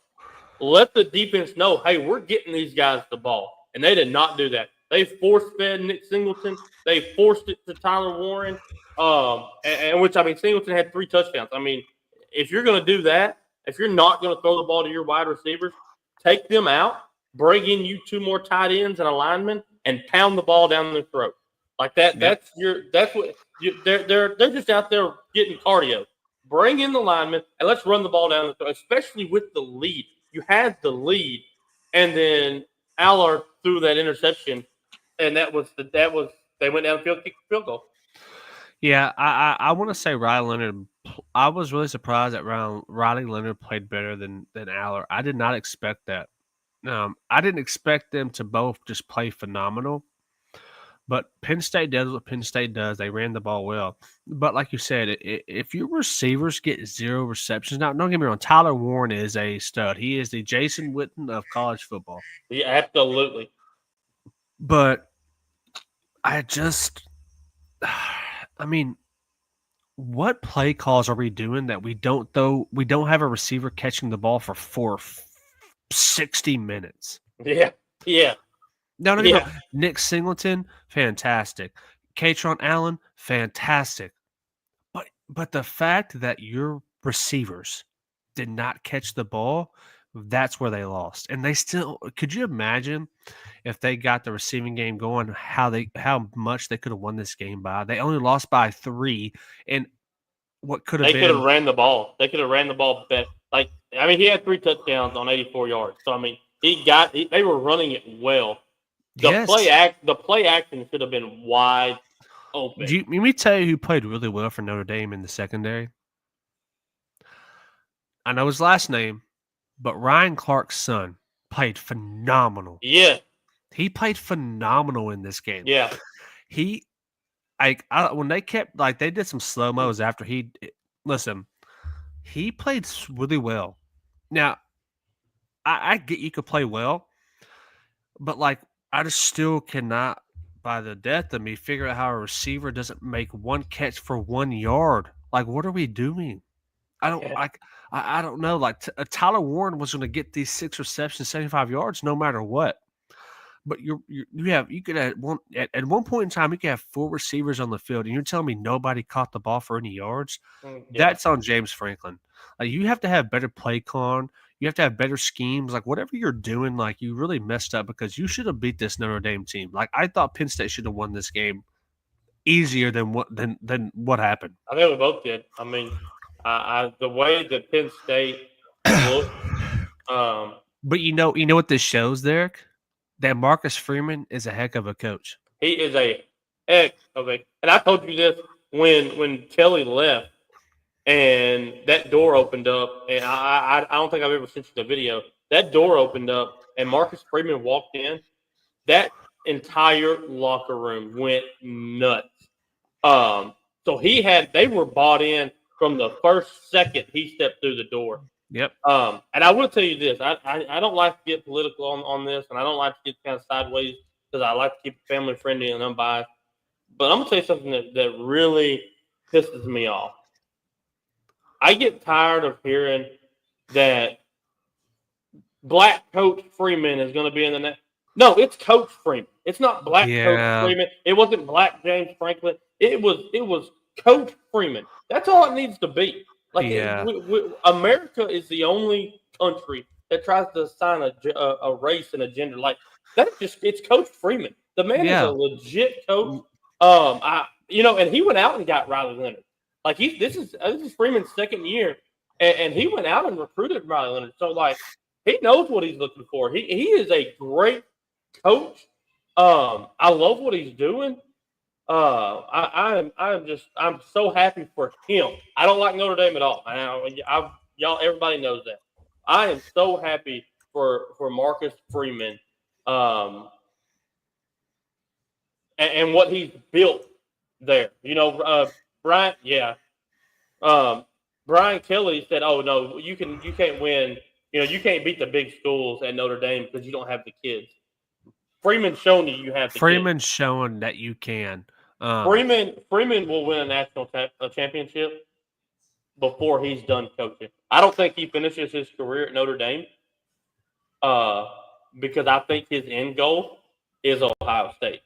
Let the defense know, hey, we're getting these guys the ball. And they did not do that. They force-fed Nick Singleton. They forced it to Tyler Warren. And which, I mean, Singleton had 3 touchdowns. I mean, if you're going to do that, if you're not going to throw the ball to your wide receivers, take them out, bring in you 2 more tight ends and a lineman, and pound the ball down their throat. Like that. Yep. They're just out there getting cardio. Bring in the lineman and let's run the ball down the throat, especially with the lead. You had the lead, and then Allard threw that interception, and they went downfield, kicked the field goal. Yeah, I want to say Riley Leonard. I was really surprised that Riley Leonard played better than Allard. I did not expect that. I didn't expect them to both just play phenomenal. But Penn State does what Penn State does. They ran the ball well. But like you said, if your receivers get 0 receptions, now don't get me wrong, Tyler Warren is a stud. He is the Jason Witten of college football. Yeah, absolutely. But I mean, what play calls are we doing that we don't have a receiver catching the ball for 60 minutes? Yeah. No. Nick Singleton, fantastic. Katron Allen, fantastic. But the fact that your receivers did not catch the ball, that's where they lost. And they still – could you imagine if they got the receiving game going, how much they could have won this game by? They only lost by 3, and what could have been – They could have ran the ball. They could have ran the ball better. Like, I mean, he had 3 touchdowns on 84 yards. So, I mean, they were running it well. The play action should have been wide open. Let me tell you who played really well for Notre Dame in the secondary. I know his last name, but Ryan Clark's son played phenomenal. Yeah. He played phenomenal in this game. Yeah. When they kept, like, they did some slow-mos after he played really well. Now, I get you could play well, but, like, I just still cannot, by the death of me, figure out how a receiver doesn't make one catch for 1 yard. Like, what are we doing? I don't like. I don't know. Like Tyler Warren was going to get these 6 receptions, 75 yards, no matter what. But you could at one point in time you could have 4 receivers on the field, and you're telling me nobody caught the ball for any yards. Yeah. That's on James Franklin. Like, you have to have better play con. You have to have better schemes. Like, whatever you're doing, like, you really messed up because you should have beat this Notre Dame team. Like, I thought Penn State should have won this game easier than what happened. I think we both did. I mean, the way that Penn State looked. But you know what this shows, Derek? That Marcus Freeman is a heck of a coach. He is a heck of a. And I told you this when Kelly left, and that door opened up, and I don't think I've ever sent you the video. That door opened up, and Marcus Freeman walked in. That entire locker room went nuts. So they were bought in from the first second he stepped through the door. Yep. And I will tell you this: I don't like to get political on this, and I don't like to get kind of sideways because I like to keep it family friendly and unbiased. But I'm gonna tell you something that really pisses me off. I get tired of hearing that Black Coach Freeman is going to be in the next. No, it's Coach Freeman. It's not Black Coach Freeman. It wasn't Black James Franklin. It was Coach Freeman. That's all it needs to be. Like, America is the only country that tries to assign a race and a gender. Like, it's Coach Freeman. The man is a legit coach. And he went out and got Riley Leonard. Like, this is Freeman's second year, and he went out and recruited Riley Leonard. So, like, he knows what he's looking for. He is a great coach. I love what he's doing. I'm so happy for him. I don't like Notre Dame at all. Everybody knows that. I am so happy for Marcus Freeman, and what he's built there. Brian, Brian Kelly said, "Oh no, you can't win. You can't beat the big schools at Notre Dame because you don't have the kids." Freeman's shown you have the Freeman's kids. showing that you can. Freeman will win a national championship before he's done coaching. I don't think he finishes his career at Notre Dame because I think his end goal is Ohio State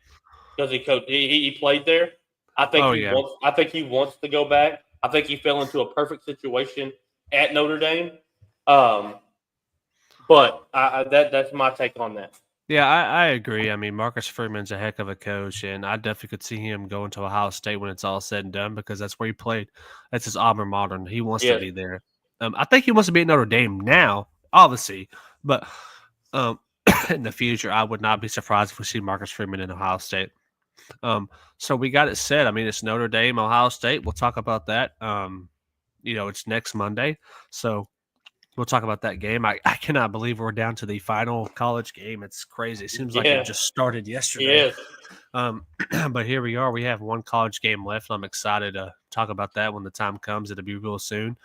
because he played there. I think he wants to go back. I think he fell into a perfect situation at Notre Dame. But that's my take on that. Yeah, I agree. I mean, Marcus Freeman's a heck of a coach, and I definitely could see him going to Ohio State when it's all said and done because that's where he played. That's his alma mater. He wants to be there. I think he wants to be at Notre Dame now, obviously, but in the future, I would not be surprised if we see Marcus Freeman in Ohio State. So we got it set. I mean, it's Notre Dame, Ohio State. We'll talk about that. It's next Monday, so we'll talk about that game. I cannot believe we're down to the final college game. It's crazy. It seems like it just started yesterday. But here we are. We have one college game left. I'm excited to talk about that when the time comes. It'll be real soon.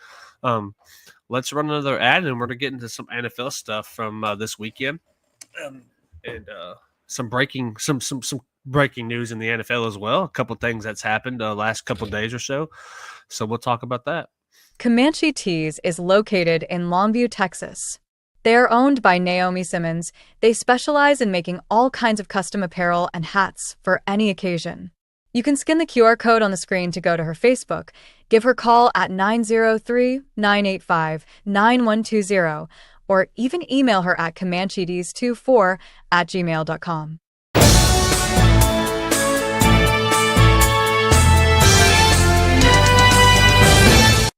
Let's run another ad, and we're going to get into some NFL stuff from this weekend, and some breaking news in the NFL as well. A couple things that's happened the last couple days or so. So we'll talk about that. Comanche Tees is located in Longview, Texas. They are owned by Naomi Simmons. They specialize in making all kinds of custom apparel and hats for any occasion. You can scan the QR code on the screen to go to her Facebook, give her a call at 903-985-9120, or even email her at comanchetees24@gmail.com.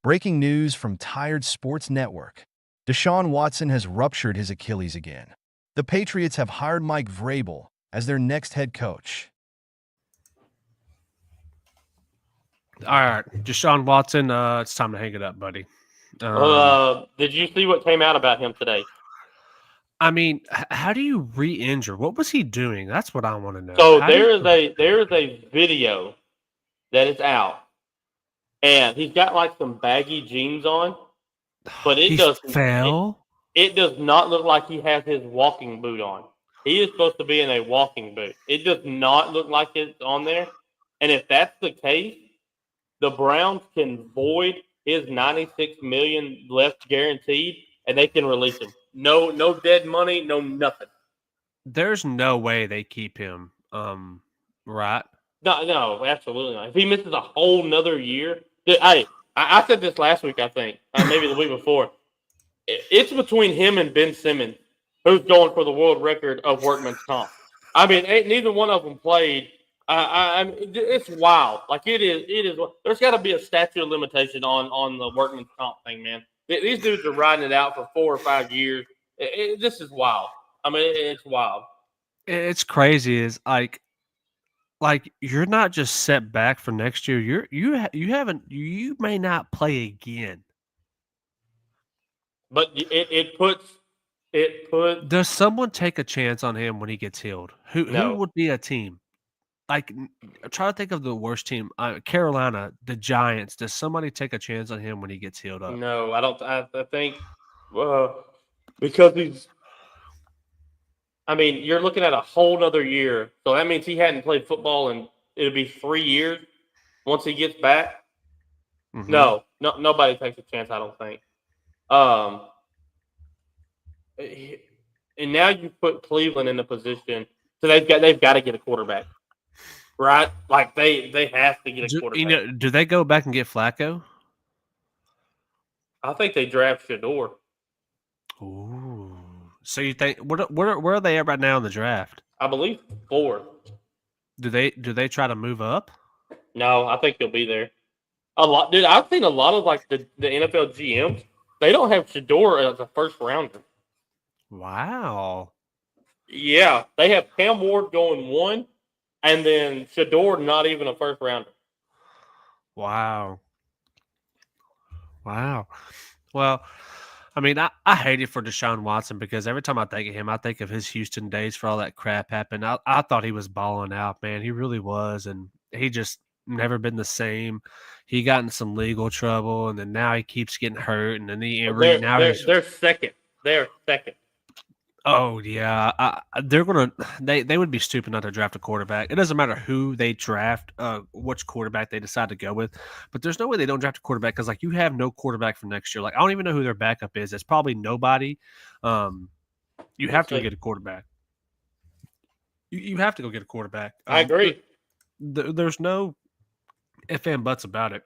Breaking news from Tired Sports Network. Deshaun Watson has ruptured his Achilles again. The Patriots have hired Mike Vrabel as their next head coach. All right, Deshaun Watson, it's time to hang it up, buddy. Did you see what came out about him today? I mean, how do you re-injure? What was he doing? That's what I want to know. So there is a video that is out, and he's got like some baggy jeans on, but it does not look like he has his walking boot on. He is supposed to be in a walking boot. It does not look like it's on there. And if that's the case, the Browns can void his $96 million left guaranteed, and they can release him. No dead money, no nothing. There's no way they keep him. Right? No, absolutely not. If he misses a whole nother year, I said this last week, I think, maybe the week before. It's between him and Ben Simmons, who's going for the world record of workman's comp. I mean, neither one of them played. It's wild. Like it is. There's got to be a statute of limitation on the workman's comp thing, man. These dudes are riding it out for 4 or 5 years. This is wild. I mean, it's wild. It's crazy. Is like you're not just set back for next year. You may not play again. But it puts. Does someone take a chance on him when he gets healed? Who would be a team? Like, try to think of the worst team. Carolina, the Giants. Does somebody take a chance on him when he gets healed up? No, I don't. I think because he's. I mean, you're looking at a whole nother year, so that means he hadn't played football in it'll be 3 years once he gets back. Mm-hmm. No, nobody takes a chance. I don't think. And now you put Cleveland in a position, so they've got to get a quarterback, right? Like they have to get a quarterback. Do they go back and get Flacco? I think they draft Shador. Ooh. So you think where are they at right now in the draft? I believe 4. Do they try to move up? No, I think he'll be there. A lot, dude. I've seen a lot of like the NFL GMs. They don't have Shador as a first rounder. Wow. Yeah, they have Cam Ward going 1, and then Shador not even a first rounder. Wow. Well, I mean, I hate it for Deshaun Watson because every time I think of him, I think of his Houston days for all that crap happened. I thought he was balling out, man. He really was, and he just never been the same. He got in some legal trouble, and then now he keeps getting hurt, and then they're second. They're second. Oh yeah, they're gonna. They would be stupid not to draft a quarterback. It doesn't matter who they draft, which quarterback they decide to go with. But there's no way they don't draft a quarterback because like you have no quarterback for next year. Like I don't even know who their backup is. It's probably nobody. You have to go get a quarterback. You have to go get a quarterback. I agree. There's no ifs and buts about it.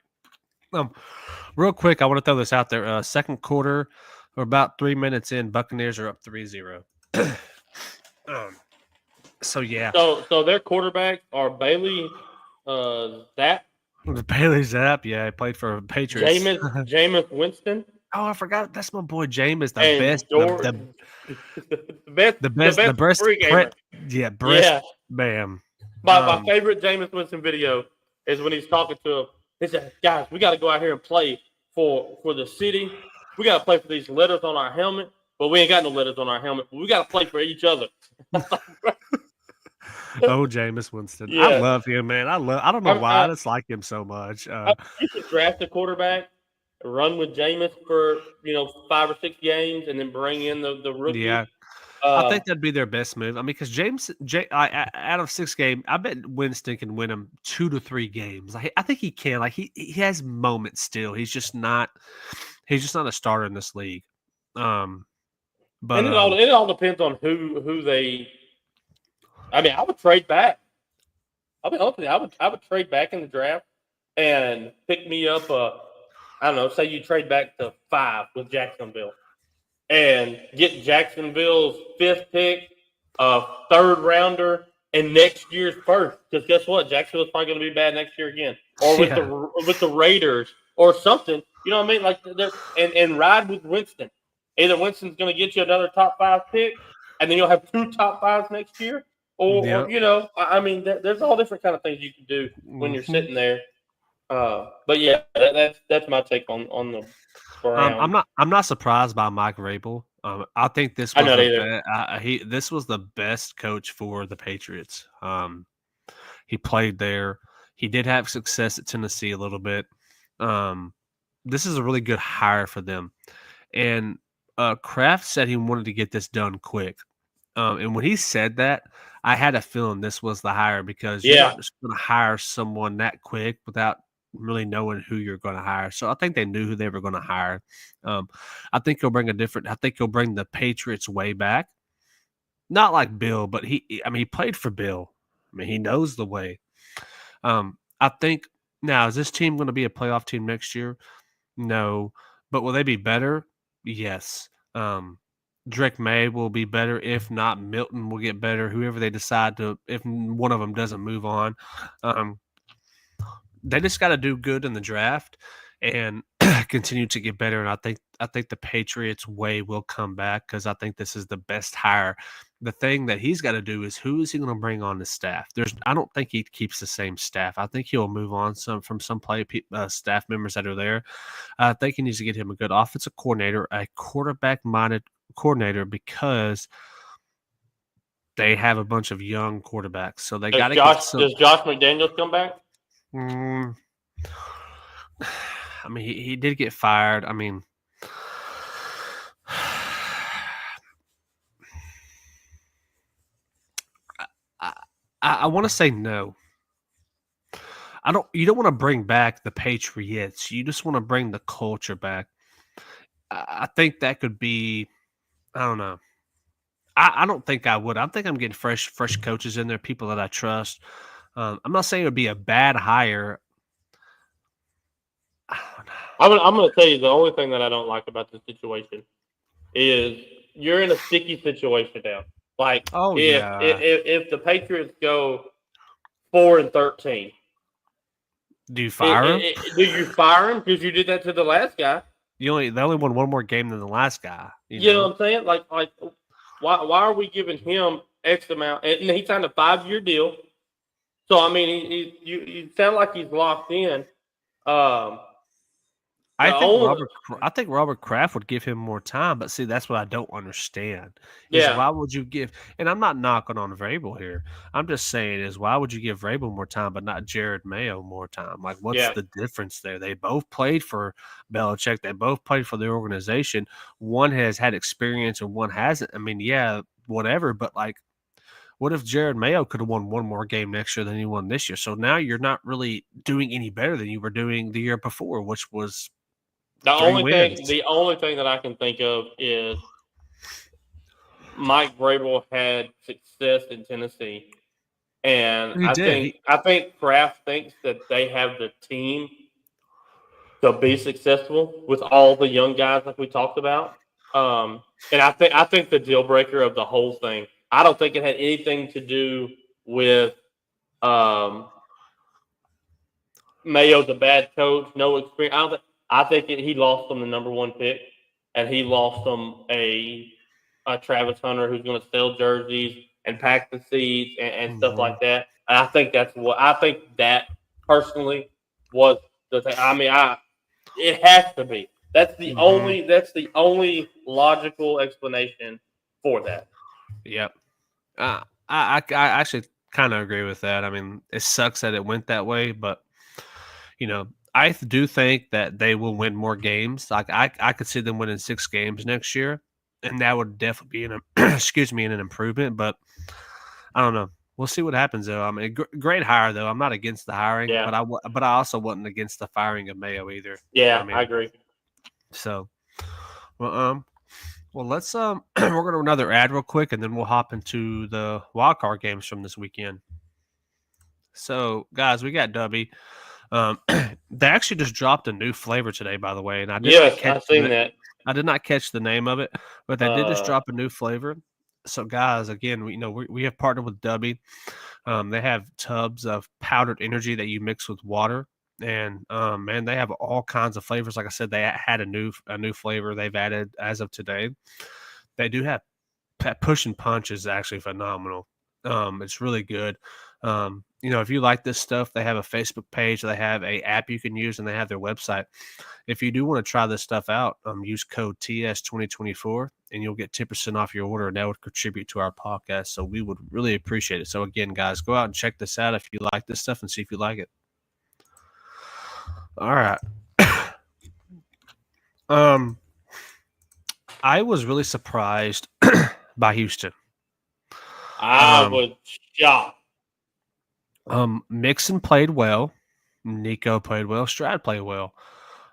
Real quick, I want to throw this out there. Second quarter, we're about 3 minutes in. Buccaneers are up 3-0. So yeah. So their quarterbacks are Bailey Zapp. Bailey Zapp, yeah, he played for Patriots. Jameis Winston. Oh, I forgot. That's my boy Jameis, the best, the best free gamer. Bam. My favorite Jameis Winston video is when he's talking to him. He said, "Guys, we got to go out here and play for the city. We got to play for these letters on our helmet, but we ain't got no letters on our helmet. But we got to play for each other." Oh, Jameis Winston. Yeah. I love him, man. I don't know why I just like him so much. You should draft a quarterback, run with Jameis for 5 or 6 games, and then bring in the rookie. Yeah. I think that'd be their best move. I mean, because out of 6 games, I bet Winston can win them 2 to 3 games. I think he can. Like he has moments still. He's just not a starter in this league. But and it all depends on who they. I mean, I would trade back. I'll be honest with you. I would trade back in the draft and pick me up. I don't know. Say you trade back to 5 with Jacksonville. And get Jacksonville's 5th pick, a 3rd rounder, and next year's 1st. Because guess what? Jacksonville's probably going to be bad next year again. Or with the Raiders or something. You know what I mean? Like and ride with Winston. Either Winston's going to get you another top 5 pick, and then you'll have 2 top 5s next year. Or I mean, there's all different kind of things you can do when you're sitting there. But yeah, that's my take on the. I'm not surprised by Mike Vrabel. I think this was this was the best coach for the Patriots. He played there. He did have success at Tennessee a little bit. This is a really good hire for them. And Kraft said he wanted to get this done quick. And when he said that, I had a feeling this was the hire because you're Yeah. not just going to hire someone that quick without really knowing who you're going to hire. So I think they knew who they were going to hire. I think he'll bring the Patriots way back. Not like Bill, but he played for Bill. I mean, he knows the way. I think now, is this team going to be a playoff team next year? No. But will they be better? Yes. Drake May will be better. If not, Milton will get better. Whoever they decide to, if one of them doesn't move on, they just got to do good in the draft and continue to get better. And I think the Patriots way will come back because I think this is the best hire. The thing that he's got to do is who is he going to bring on the staff? I don't think he keeps the same staff. I think he'll move on from some staff members that are there. I think he needs to get him a good offensive coordinator, a quarterback-minded coordinator, because they have a bunch of young quarterbacks. So they got to get some. Does Josh McDaniels come back? I mean, he did get fired. I mean, I want to say no. You don't want to bring back the Patriots. You just want to bring the culture back. I think that could be. I don't know. I don't think I would. I think I'm getting fresh coaches in there, people that I trust. I'm not saying it would be a bad hire. I'm going to tell you the only thing that I don't like about this situation is you're in a sticky situation now. Like, if the Patriots go 4-13, do you fire him? Do you fire him because you did that to the last guy? They only won one more game than the last guy. You know what I'm saying? Like why are we giving him X amount? And he signed a 5-year deal. So I mean, you sound like he's locked in. I think Robert Kraft would give him more time, but see, that's what I don't understand. Why would you give? And I'm not knocking on Vrabel here. I'm just saying why would you give Vrabel more time, but not Jared Mayo more time? Like, what's the difference there? They both played for Belichick. They both played for the organization. One has had experience and one hasn't. I mean, whatever. But like, what if Jared Mayo could have won one more game next year than he won this year? So now you're not really doing any better than you were doing the year before, which was. The only thing that I can think of is Mike Vrabel had success in Tennessee, and I think Kraft thinks that they have the team to be successful with all the young guys like we talked about. And I think the deal breaker of the whole thing, I don't think it had anything to do with Mayo's a bad coach, no experience. I think he lost them the number 1 pick, and he lost them a Travis Hunter who's going to sell jerseys and pack the seats and stuff like that. And I think that personally was the thing. I mean, it has to be. That's the only logical explanation for that. Yep. I actually kind of agree with that. I mean, it sucks that it went that way, but I do think that they will win more games. Like I could see them winning 6 games next year, and that would definitely be an improvement. But I don't know. We'll see what happens though. I mean, great hire though. I'm not against the hiring, but I also wasn't against the firing of Mayo either. Yeah, I agree. So, well, let's we're going to another ad real quick, and then we'll hop into the wild card games from this weekend. So, guys, we got Dubby. They actually just dropped a new flavor today, by the way, and I did not catch the name of it, but they did just drop a new flavor. So, guys, again, we have partnered with Dubby. They have tubs of powdered energy that you mix with water, and man, they have all kinds of flavors. Like I said, they had a new flavor they've added as of today. They do have push and punch is actually phenomenal. It's really good. If you like this stuff, they have a Facebook page, they have a app you can use, and they have their website. If you do want to try this stuff out, use code TS2024 and you'll get 10% off your order, and that would contribute to our podcast. So we would really appreciate it. So again, guys, go out and check this out if you like this stuff and see if you like it. All right. I was really surprised by Houston. I was shocked. Mixon played well. Nico played well. Stroud played well.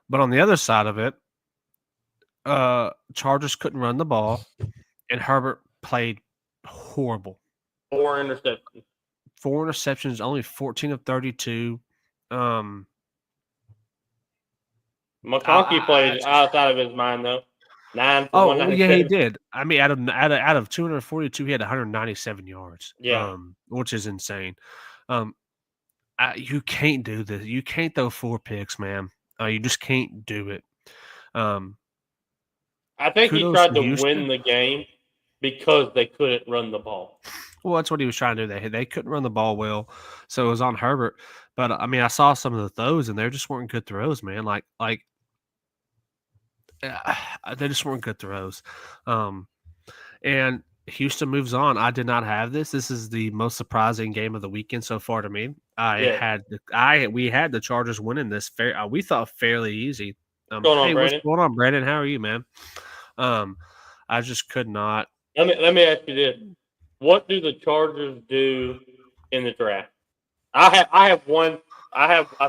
But on the other side of it, Chargers couldn't run the ball, and Herbert played horrible. 4 interceptions. 4 interceptions, only 14 of 32. McConkey played outside of his mind, though. 9 for 197. Yeah, he did. I mean, out of 242, he had 197 yards. Yeah. Which is insane. You can't do this. You can't throw 4 picks, man. You just can't do it. I think he tried to win the game because they couldn't run the ball. Well, that's what he was trying to do. They couldn't run the ball well, so it was on Herbert. But I mean, I saw some of the throws, and they just weren't good throws, man. Like they just weren't good throws. And Houston moves on. I did not have this. This is the most surprising game of the weekend so far to me. We had the Chargers winning this we thought fairly easy. What's going on, Brandon? What's going on, Brandon? How are you, man? I just could not. Let me ask you this: what do the Chargers do in the draft? I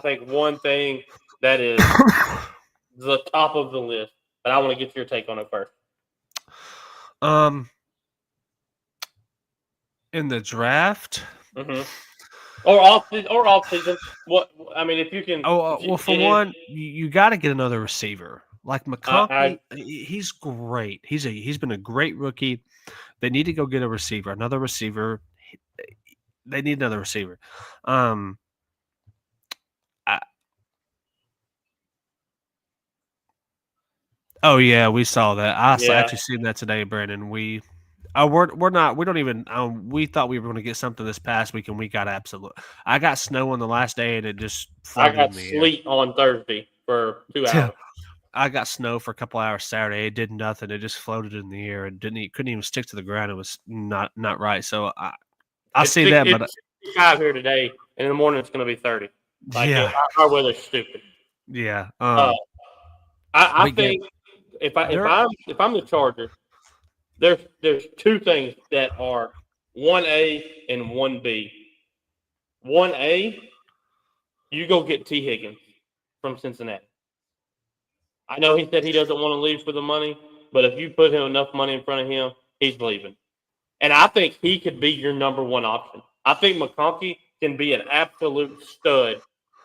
think one thing that is the top of the list, but I want to get your take on it first. In the draft, or off season. What I mean, if you can. For one, you got to get another receiver. Like McConkey, he's great. He's been a great rookie. They need to go get a receiver, another receiver. They need another receiver. Oh yeah, we saw that. Actually seen that today, Brandon. We don't even. We thought we were going to get something this past week, and we got absolute. I got snow on the last day, and it just. I got sleet on Thursday for 2 hours. I got snow for a couple hours Saturday. It did nothing. It just floated in the air and couldn't even stick to the ground. It was not right. So I see that, but it's 65 here today, and in the morning it's going to be 30. Our weather's stupid. Yeah. I think if I'm the Chargers, there's 2 things that are 1A and 1B. 1A, you go get T. Higgins from Cincinnati. I know he said he doesn't want to leave for the money, but if you put him enough money in front of him, he's leaving. And I think he could be your number 1 option. I think McConkey can be an absolute stud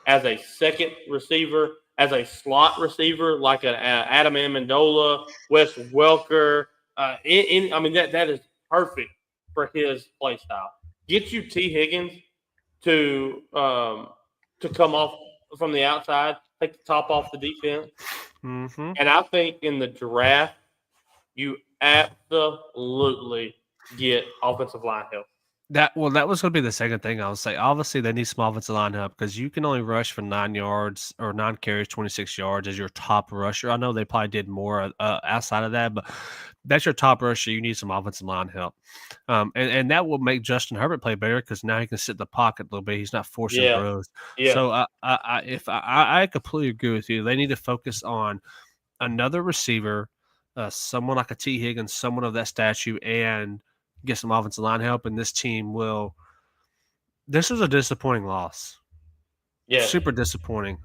as a second receiver, as a slot receiver, like an Adam Amendola, Wes Welker. That is perfect for his play style. Get you T. Higgins to come off from the outside, take the top off the defense. Mm-hmm. And I think in the draft, you absolutely get offensive line help. That was going to be the second thing I would say. Obviously, they need some offensive line help because you can only rush for 9 yards or 9 carries, 26 yards as your top rusher. I know they probably did more outside of that, but that's your top rusher. You need some offensive line help, and that will make Justin Herbert play better because now he can sit in the pocket a little bit. He's not forcing throws. Yeah. So I completely agree with you. They need to focus on another receiver, someone like a T. Higgins, someone of that stature, and get some offensive line help, and this team will. This was a disappointing loss. Yeah, super disappointing.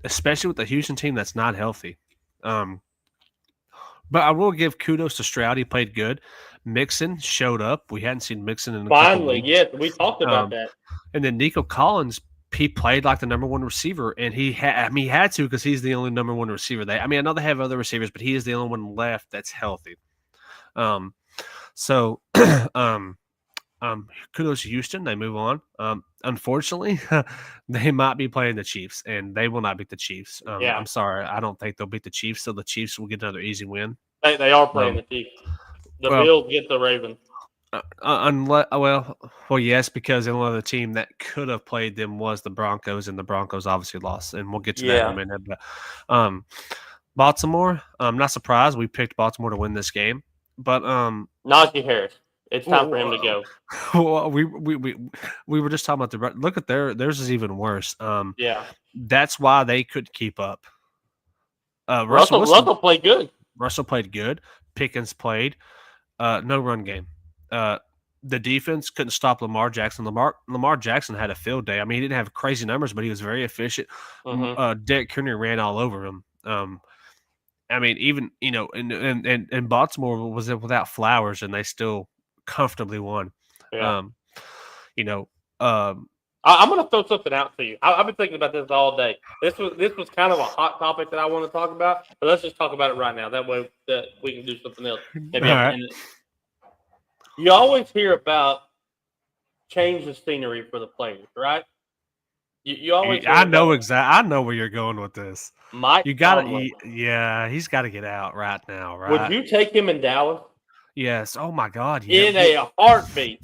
Especially with the Houston team that's not healthy. But I will give kudos to Stroud. He played good. Mixon showed up. We hadn't seen Mixon in a couple weeks. Yes, we talked about that. And then Nico Collins, he played like the number 1 receiver, and he had to because he's the only number 1 receiver. I know they have other receivers, but he is the only one left that's healthy. So, kudos to Houston. They move on. Unfortunately, they might be playing the Chiefs, and they will not beat the Chiefs. I'm sorry. I don't think they'll beat the Chiefs, so the Chiefs will get another easy win. They are playing the Chiefs. The Bills get the Ravens. Yes, because the only other team that could have played them was the Broncos, and the Broncos obviously lost, and we'll get to that in a minute. But Baltimore, I'm not surprised. We picked Baltimore to win this game. But Najee Harris, it's time for him to go. Well, we were just talking about look at theirs is even worse. That's why they couldn't keep up. Russell played good. Russell played good. Pickens played. No run game. the defense couldn't stop Lamar Jackson. Lamar Jackson had a field day. I mean, he didn't have crazy numbers, but he was very efficient. Derek Henry ran all over him. I mean, even and Baltimore was without Flowers, and they still comfortably won. Yeah. I'm going to throw something out to you. I've been thinking about this all day. This was kind of a hot topic that I want to talk about, but let's just talk about it right now. That way that we can do something else. You always hear about change of scenery for the players, right? You always. I know exactly. I know where you're going with this. Mike, you got to. Yeah, he's got to get out right now. Right? Would you take him in Dallas? Yes. Oh my God. In a heartbeat.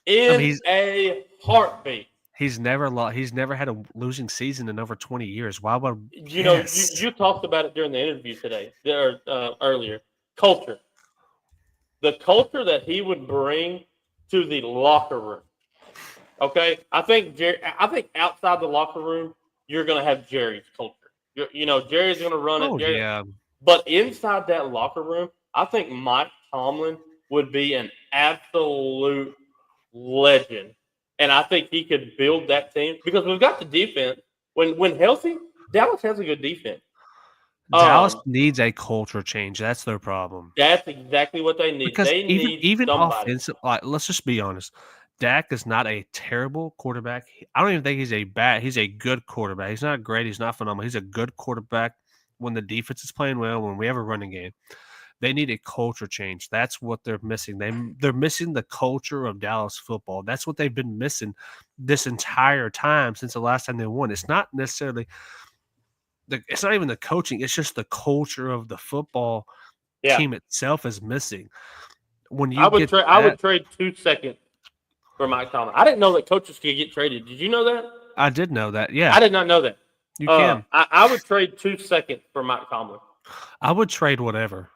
A heartbeat. He's never had a losing season in over 20 years. Why would you talked about it during the interview today or earlier? Culture. The culture that he would bring to the locker room. Okay, I think outside the locker room, you're going to have Jerry's culture. Jerry's going to run it. Yeah. But inside that locker room, I think Mike Tomlin would be an absolute legend. And I think he could build that team because we've got the defense. When healthy, Dallas has a good defense. Dallas needs a culture change. That's their problem. That's exactly what they need. Because they need even somebody. offensive, let's just be honest. Dak is not a terrible quarterback. I don't even think he's a good quarterback. He's not great. He's not phenomenal. He's a good quarterback when the defense is playing well, when we have a running game. They need a culture change. That's what they're missing. They're missing the culture of Dallas football. That's what they've been missing this entire time since the last time they won. It's not necessarily it's not even the coaching. It's just the culture of the football team itself is missing. When I would trade 2 seconds for Mike Tomlin. I didn't know that coaches could get traded. Did you know that? I did know that. Yeah, I did not know that. You can. I would trade 2 seconds for Mike Tomlin. I would trade whatever.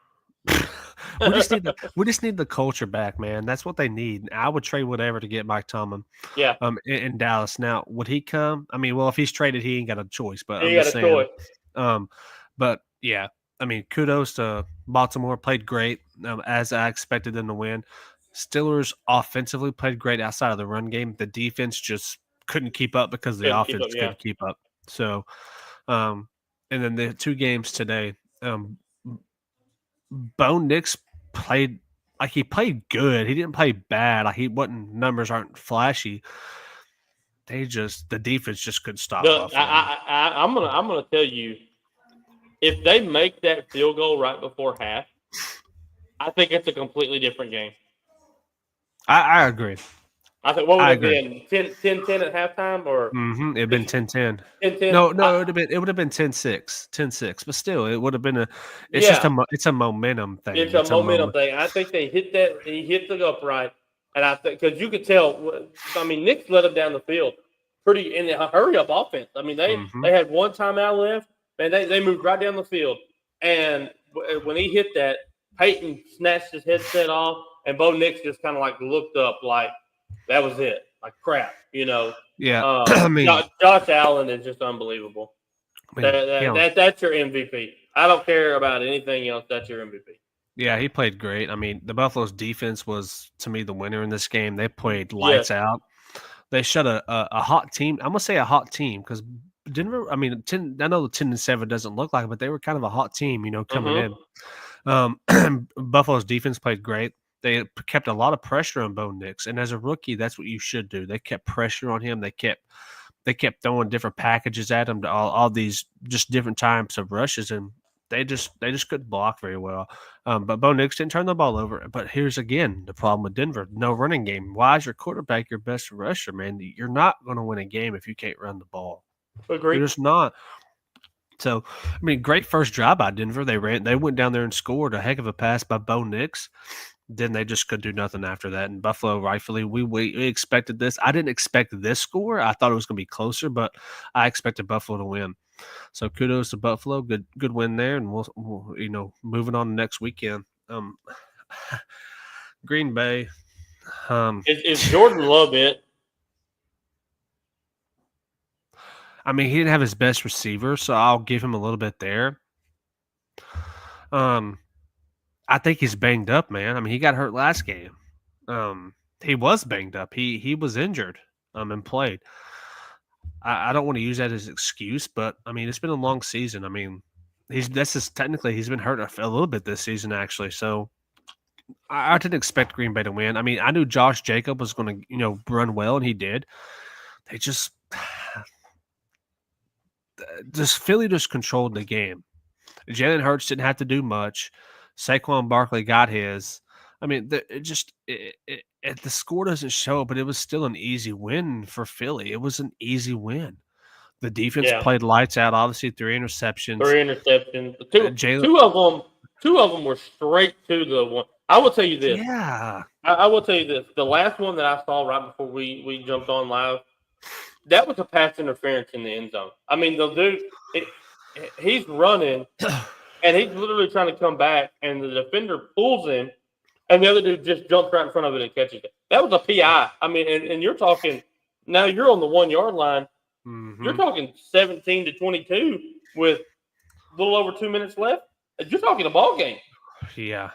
we just need the culture back, man. That's what they need. I would trade whatever to get Mike Tomlin. Yeah. In Dallas. Now, would he come? I mean, well, if he's traded, he ain't got a choice. But he got a choice. But yeah, I mean, kudos to Baltimore. Played great, as I expected them to win. Steelers offensively played great outside of the run game. The defense just couldn't keep up because the offense couldn't keep up. So, and then the 2 games today. Bo Nix played he played good. He didn't play bad. Numbers aren't flashy. The defense just couldn't stop. I'm gonna tell you, if they make that field goal right before half, I think it's a completely different game. I agree. I think what would it been 10-10 at halftime or it'd been 10-10. 10-10. No, it would have been 10-6. 10-6, but still it would have been it's a momentum thing. It's a momentum thing. I think they hit that. He hit the upright, and I think because you could tell. I mean, Nick led them down the field pretty in a hurry up offense. I mean, they had one timeout left, and they moved right down the field. And when he hit that, Peyton snatched his headset off, and Bo Nix just kind of like looked up like. That was it. Like crap, Yeah. I mean, Josh Allen is just unbelievable. That's your MVP. I don't care about anything else. That's your MVP. Yeah, he played great. I mean, the Buffalo's defense was, to me, the winner in this game. They played lights out. They shut a hot team. I'm gonna say a hot team because Denver. I mean, I know the 10-7 doesn't look like it, but they were kind of a hot team, coming in. Buffalo's defense played great. They kept a lot of pressure on Bo Nix, and as a rookie, that's what you should do. They kept pressure on him. They kept throwing different packages at him to all these just different types of rushes, and they just couldn't block very well. But Bo Nix didn't turn the ball over. But here's again the problem with Denver: no running game. Why is your quarterback your best rusher, man? You're not going to win a game if you can't run the ball. Agreed. You're just not. So, I mean, great first drive by Denver. They went down there and scored a heck of a pass by Bo Nix. Then they just could do nothing after that. And Buffalo, rightfully, we expected this. I didn't expect this score. I thought it was going to be closer, but I expected Buffalo to win. So kudos to Buffalo. Good win there, and we'll moving on to next weekend. Green Bay. Is Jordan Love it? I mean, he didn't have his best receiver, so I'll give him a little bit there. I think he's banged up, man. I mean, he got hurt last game. He was banged up. He was injured and played. I don't want to use that as an excuse, but I mean it's been a long season. I mean he's technically he's been hurt a little bit this season actually. So I didn't expect Green Bay to win. I mean I knew Josh Jacob was going to run well and he did. They just Philly just controlled the game. Jalen Hurts didn't have to do much. Saquon Barkley got his. I mean, the score doesn't show, but it was still an easy win for Philly. It was an easy win. The defense played lights out. Obviously, 3 interceptions. 3 interceptions. Two of them were straight to the one. I will tell you this. Yeah. I will tell you this. The last one that I saw right before we jumped on live, that was a pass interference in the end zone. I mean, the dude, he's running, and he's literally trying to come back, and the defender pulls him, and the other dude just jumps right in front of it and catches it. That was a PI. I mean, and you're talking now. You're on the 1 yard line. Mm-hmm. You're talking 17-22 with a little over 2 minutes left. You're talking a ball game. Yeah.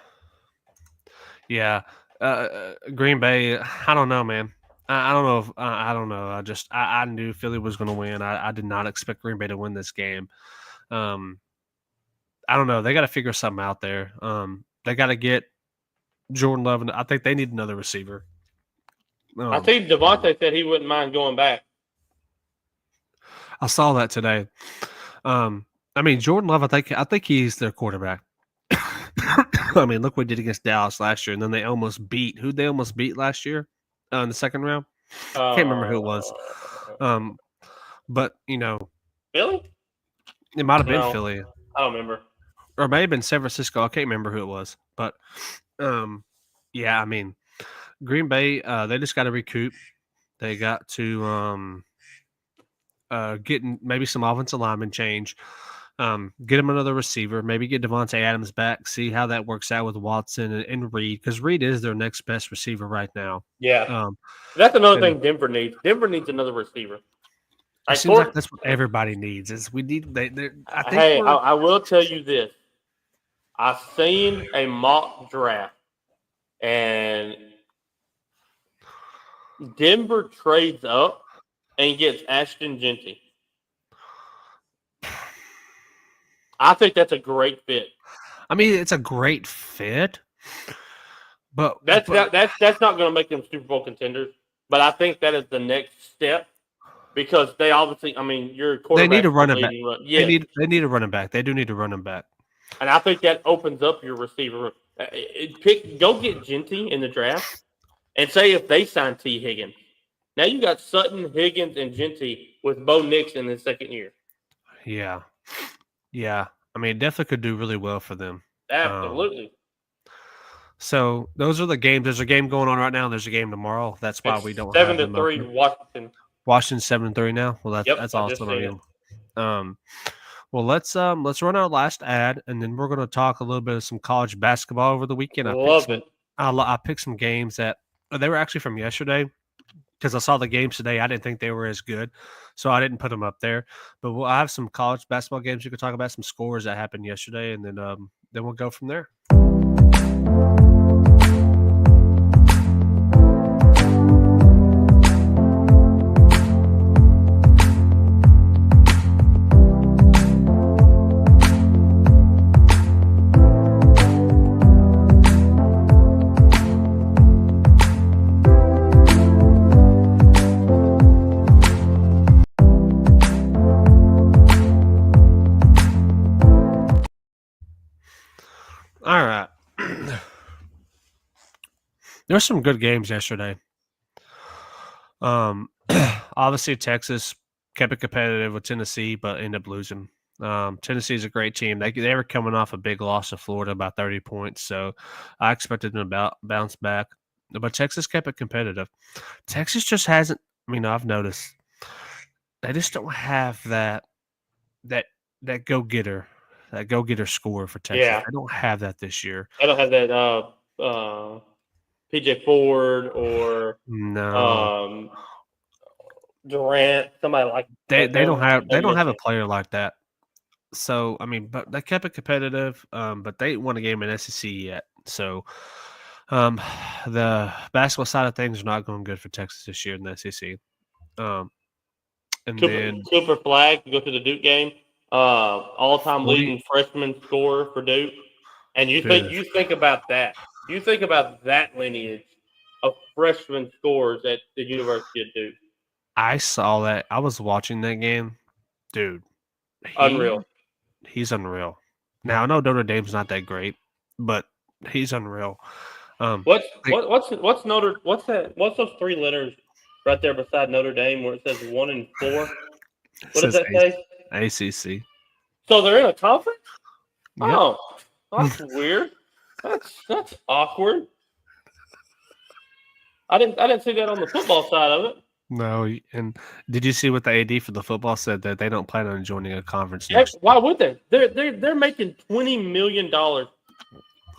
Green Bay. I don't know, man. I don't know if I don't know. I knew Philly was going to win. I did not expect Green Bay to win this game. I don't know. They got to figure something out there. They got to get Jordan Love. I think they need another receiver. I think Devontae said he wouldn't mind going back. I saw that today. I mean, Jordan Love. I think he's their quarterback. I mean, look what he did against Dallas last year, and then they almost beat. Who'd they almost beat last year in the second round? I can't remember who it was. But Philly? It might have been Philly. I don't remember. Or it may have been San Francisco. I can't remember who it was. But yeah, I mean, Green Bay, they just got to recoup. They got to get maybe some offensive lineman change. Get him another receiver. Maybe get Devontae Adams back. See how that works out with Watson and Reed, because Reed is their next best receiver right now. Yeah, that's another thing Denver needs. Denver needs another receiver. It seems like that's what everybody needs. Is we need. I will tell you this. I've seen a mock draft, and Denver trades up and gets Ashton Genty. I think that's a great fit. I mean, it's a great fit, but that's not going to make them Super Bowl contenders. But I think that is the next step because they obviously, I mean, your quarterback. They need a running back. Yeah. They need a running back. They do need a running back. And I think that opens up your receiver. Go get Genty in the draft, and say if they sign T. Higgins. Now you got Sutton, Higgins, and Genty with Bo Nix in his second year. Yeah. Yeah, I mean, it definitely could do really well for them. Absolutely. So those are the games. There's a game going on right now, and there's a game tomorrow. That's why we don't 7-3 Washington. Washington 7-3 now. Well, that's awesome. I mean, well, let's run our last ad, and then we're going to talk a little bit of some college basketball over the weekend. I picked some games that they were actually from yesterday. Because I saw the games today, I didn't think they were as good, so I didn't put them up there. But I have some college basketball games you could talk about, some scores that happened yesterday, and then we'll go from there. All right. There's some good games yesterday. Obviously, Texas kept it competitive with Tennessee, but ended up losing. Tennessee is a great team. They were coming off a big loss to Florida, about 30 points, so I expected them to bounce back. But Texas kept it competitive. Texas just hasn't. I mean, I've noticed they just don't have that go-getter. That go-getter score for Texas. Yeah. I don't have that this year. I don't have that PJ Ford or Durant, somebody like they don't have a player like that. So I mean, but they kept it competitive. But they won a game in SEC yet. So Um, the basketball side of things are not going good for Texas this year in the SEC. And then Cooper Flag to go to the Duke game, all-time 40 leading freshman scorer for Duke. And you dude, think about that. You think about that lineage of freshman scorers at the University of Duke. I saw that. I was watching that game. Dude, Unreal. he's unreal. Now I know Notre Dame's not that great, but he's unreal. What's those 3 letters right there beside Notre Dame where it says 1 and 4? What does that say? ACC. So they're in a conference? Yep. Oh, that's weird. That's awkward. I didn't see that on the football side of it. No, and did you see what the AD for the football said that they don't plan on joining a conference Heck, next? why would they? They're making $20 million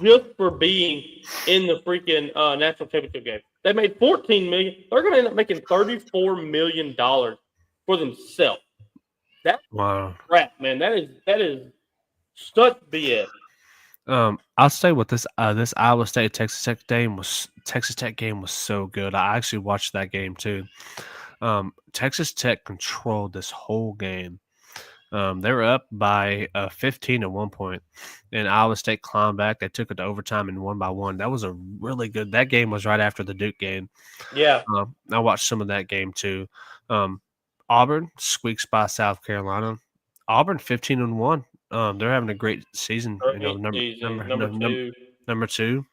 just for being in the freaking national championship game. They made $14 million. They're going to end up making $34 million for themselves. That's Wow. crap, man. That is such BS. I'll say what this Iowa State Texas Tech game was so good. I actually watched that game too. Texas Tech controlled this whole game. They were up by 15 at one point, and Iowa State climbed back. They took it to overtime and won by 1. That was a really good. That game was right after the Duke game. Yeah. I watched some of that game too. Auburn squeaks by South Carolina. Auburn 15-1. They're having a great season. Number 2. Number 2.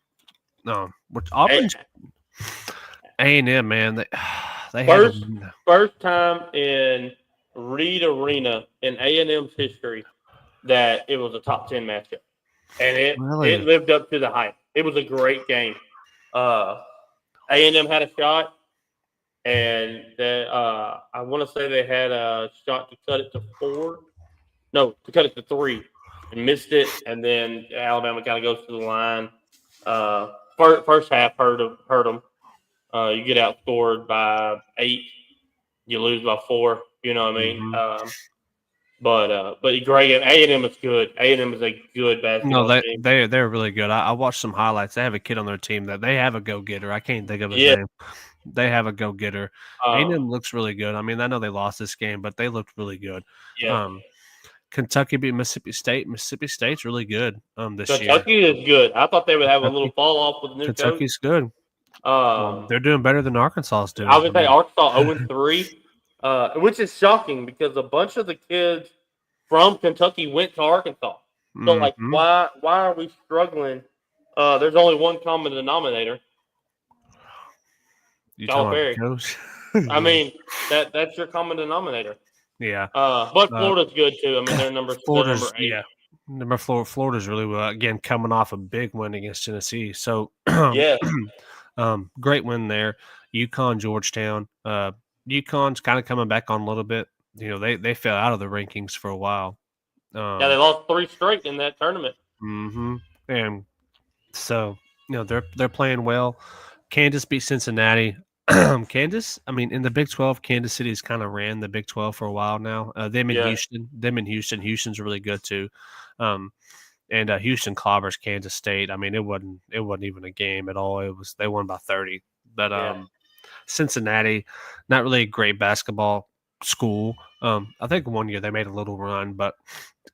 Auburn's A&M, man. They first time in Reed Arena in A&M's history that it was a top 10 matchup, and it lived up to the hype. It was a great game. A&M had a shot, and I want to say they had a shot to cut it to 4. No, to cut it to 3, and missed it. And then Alabama kind of goes to the line. First half hurt them. You get outscored by 8, you lose by 4. You know what I mean? But great. A&M is good. A&M is a good basketball team. They're really good. I watched some highlights. They have a kid on their team that they have a go getter. I can't think of his name. They have a go getter. A&M looks really good. I mean, I know they lost this game, but they looked really good. Yeah. Kentucky beat Mississippi State. Mississippi State's really good this year. Kentucky is good. I thought they would have a little fall off with the new Kentucky's coach. good. They're doing better than Arkansas is doing. I would say Arkansas 0-3, which is shocking because a bunch of the kids from Kentucky went to Arkansas. So, like, why are we struggling? There's only one common denominator. Calipari. I mean, that's your common denominator. Yeah. But Florida's good too. I mean, they're number 8. Yeah. Florida's really well. Again, coming off a big win against Tennessee. So yeah. Great win there. UConn, Georgetown. UConn's kind of coming back on a little bit. You know, they fell out of the rankings for a while. Yeah, they lost 3 straight in that tournament. And so, you know, they're playing well. Kansas beat Cincinnati. Kansas, I mean, in the Big 12, Kansas City's kind of ran the Big 12 for a while now. Them in Houston. Houston's really good too. And Houston clobbers Kansas State. I mean, it wasn't even a game at all. They won by 30. But Cincinnati, not really a great basketball school. I think one year they made a little run, but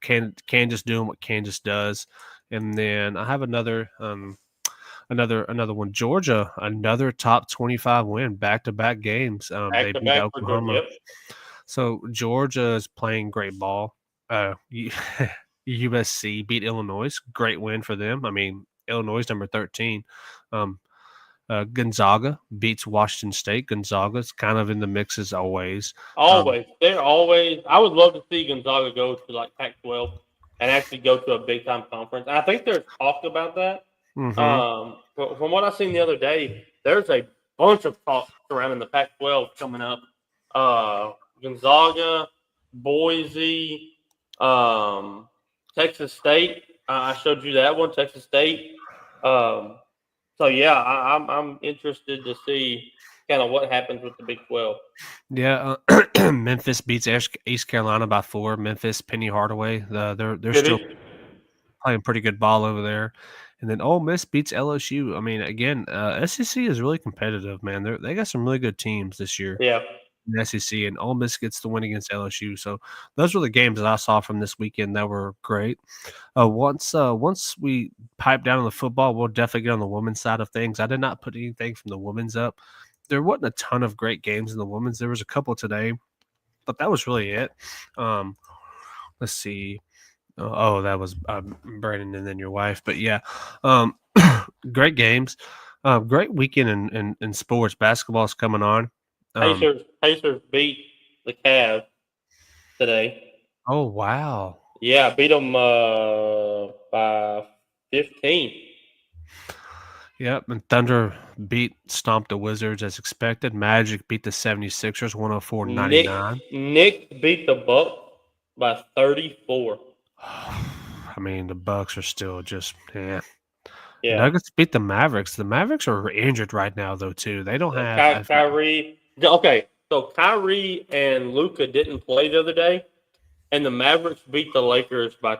Kansas doing what Kansas does. And then I have another one. Georgia, another top 25 win, back-to-back games. They beat Oklahoma. So Georgia is playing great ball. USC beat Illinois. Great win for them. I mean, Illinois is number 13. Gonzaga beats Washington State. Gonzaga's kind of in the mix as always. They're always. I would love to see Gonzaga go to like Pac-12 and actually go to a big-time conference. And I think there's talk about that. From what I seen the other day, there's a bunch of talk surrounding the Pac-12 coming up. Gonzaga, Boise, Texas State. I showed you that one, Texas State. So yeah, I'm interested to see kind of what happens with the Big 12. Yeah, Memphis beats East Carolina by 4. Memphis, Penny Hardaway. They're still playing pretty good ball over there. And then Ole Miss beats LSU. I mean, again, SEC is really competitive, man. They got some really good teams this year. Yeah. In the SEC, and Ole Miss gets the win against LSU. So those were the games that I saw from this weekend that were great. Once we pipe down on the football, we'll definitely get on the women's side of things. I did not put anything from the women's up. There wasn't a ton of great games in the women's. There was a couple today, but that was really it. Let's see. Oh, that was Brandon and then your wife. But yeah, great games. Great weekend in sports. Basketball's coming on. Pacers beat the Cavs today. Oh, wow. Yeah, beat them by 15. Yep, and Thunder stomped the Wizards as expected. Magic beat the 76ers 104-99. Nick beat the Bucks by 34. I mean, the Bucks are still just Yeah. Nuggets beat the Mavericks. The Mavericks are injured right now, though, too. They don't have Kyrie. Okay, so Kyrie and Luka didn't play the other day, and the Mavericks beat the Lakers by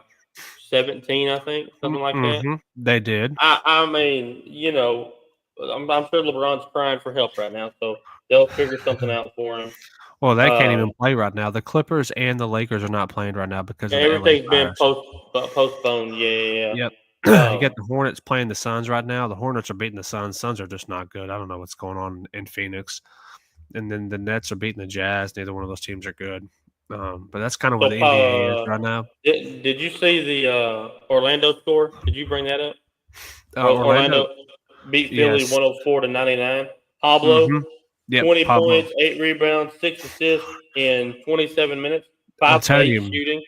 17, I think, something like that. They did. I mean, I'm sure LeBron's crying for help right now, so they'll figure something out for him. Well, they can't even play right now. The Clippers and the Lakers are not playing right now because of everything's been virus. postponed. Yeah. Yep. You got the Hornets playing the Suns right now. The Hornets are beating the Suns. Suns are just not good. I don't know what's going on in Phoenix. And then the Nets are beating the Jazz. Neither one of those teams are good. But that's kind of where the NBA is right now. Did you see the Orlando score? Did you bring that up? Orlando beat Philly 104-99. Pablo, 20 points, 8 rebounds, 6 assists in 27 minutes. 5 plays shooting.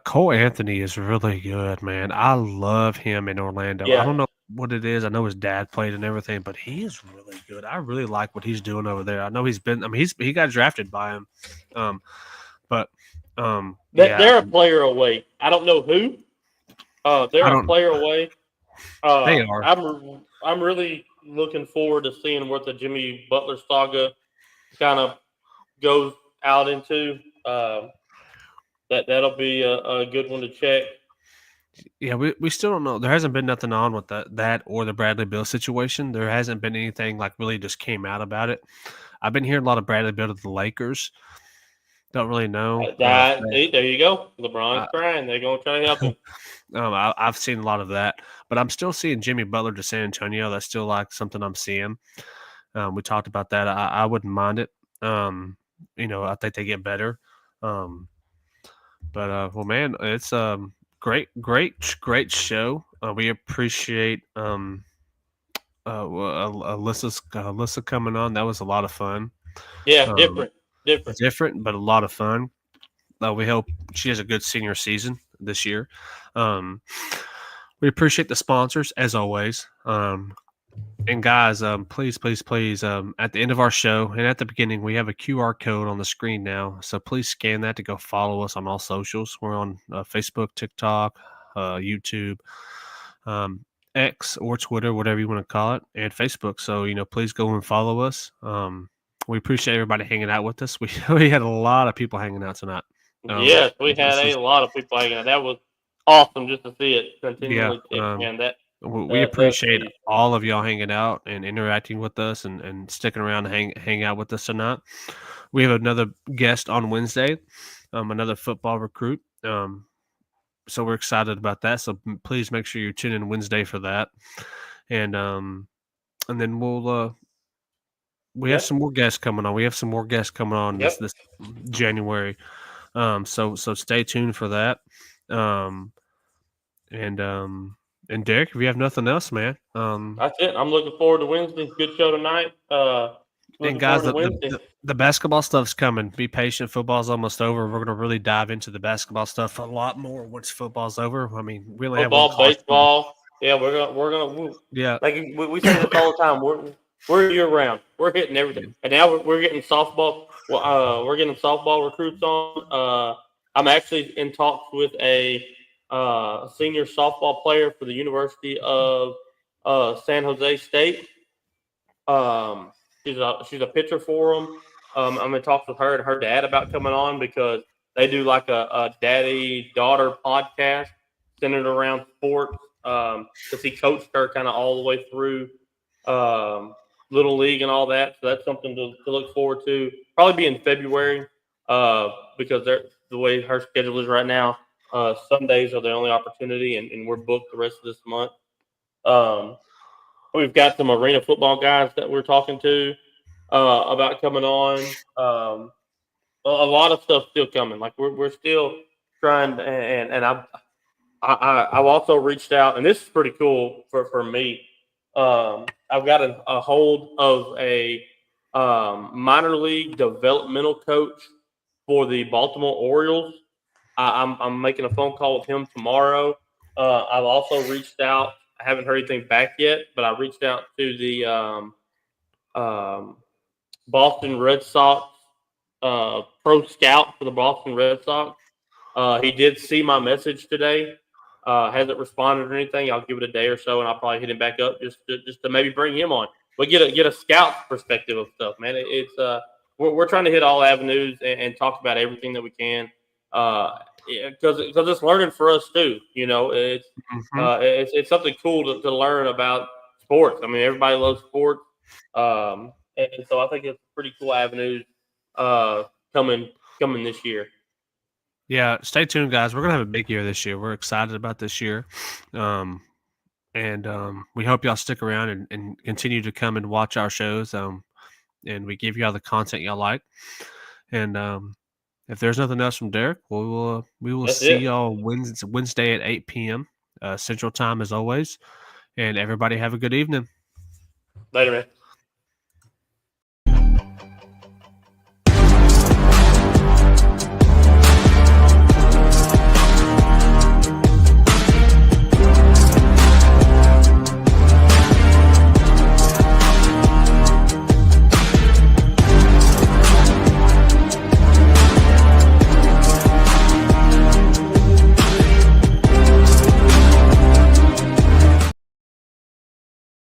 Cole Anthony is really good, man. I love him in Orlando. Yeah. I don't know what it is. I know his dad played and everything, but he is really good. I really like what he's doing over there. I know he got drafted by him. They're a player away. I don't know who. They're a player away. They are. I'm really looking forward to seeing what the Jimmy Butler saga kind of goes out into. That'll be a good one to check. Yeah, we still don't know. There hasn't been nothing on with that or the Bradley Beal situation. There hasn't been anything like really just came out about it. I've been hearing a lot of Bradley Beal to the Lakers. Don't really know. There you go. LeBron's crying. They're going to try to help him. I've seen a lot of that, but I'm still seeing Jimmy Butler to San Antonio. That's still like something I'm seeing. We talked about that. I wouldn't mind it. I think they get better. But well, man, it's great show. We appreciate Alyssa coming on. That was a lot of fun. Yeah, different, but a lot of fun. We hope she has a good senior season this year. We appreciate the sponsors as always. And guys, please, at the end of our show and at the beginning, we have a QR code on the screen now. So please scan that to go follow us on all socials. We're on Facebook, TikTok, YouTube, X or Twitter, whatever you want to call it, and Facebook. So, please go and follow us. We appreciate everybody hanging out with us. We had a lot of people hanging out tonight. Yes, we had a lot of people hanging out. That was awesome just to see it continually. We appreciate all of y'all hanging out and interacting with us and sticking around to hang out with us tonight. We have another guest on Wednesday, another football recruit. So we're excited about that. So please make sure you tune in Wednesday for that. And then we have some more guests coming on. We have some more guests coming on this January. So stay tuned for that. And Derek, if you have nothing else, man. That's it. I'm looking forward to Wednesday. Good show tonight. And guys, the basketball stuff's coming. Be patient. Football's almost over. We're going to really dive into the basketball stuff a lot more once football's over. I mean, we only have one baseball. Yeah, we're gonna. Yeah, like we say this all the time. We're year round. We're hitting everything, and now we're getting softball. We're getting softball recruits on. I'm actually in talks with a senior softball player for the University of San Jose State. She's a pitcher for them. I'm in talks with her and her dad about coming on because they do like a daddy-daughter podcast centered around sports. because he coached her kind of all the way through Little League and all that. So that's something to look forward to. Probably be in February because the way her schedule is right now, Sundays are the only opportunity, and we're booked the rest of this month. We've got some arena football guys that we're talking to about coming on. A lot of stuff still coming. Like we're still trying, and I've also reached out, and this is pretty cool for me. I've got a hold of a minor league developmental coach for the Baltimore Orioles. I'm making a phone call with him tomorrow. I've also reached out. I haven't heard anything back yet, but I reached out to the Boston Red Sox pro scout for the Boston Red Sox. He did see my message today. Hasn't responded or anything. I'll give it a day or so, and I'll probably hit him back up just to maybe bring him on. But get a scout's perspective of stuff, man. It's we're trying to hit all avenues and talk about everything that we can. Because it's learning for us too. You know, it's something cool to learn about sports. I mean, everybody loves sports, and so I think it's pretty cool avenues coming this year. Yeah, stay tuned, guys. We're gonna have a big year this year. We're excited about this year, and we hope y'all stick around and continue to come and watch our shows. And we give y'all the content y'all like. And if there's nothing else from Derek, we will That's see it. y'all Wednesday at 8 p.m. Central Time as always. And everybody have a good evening. Later, man.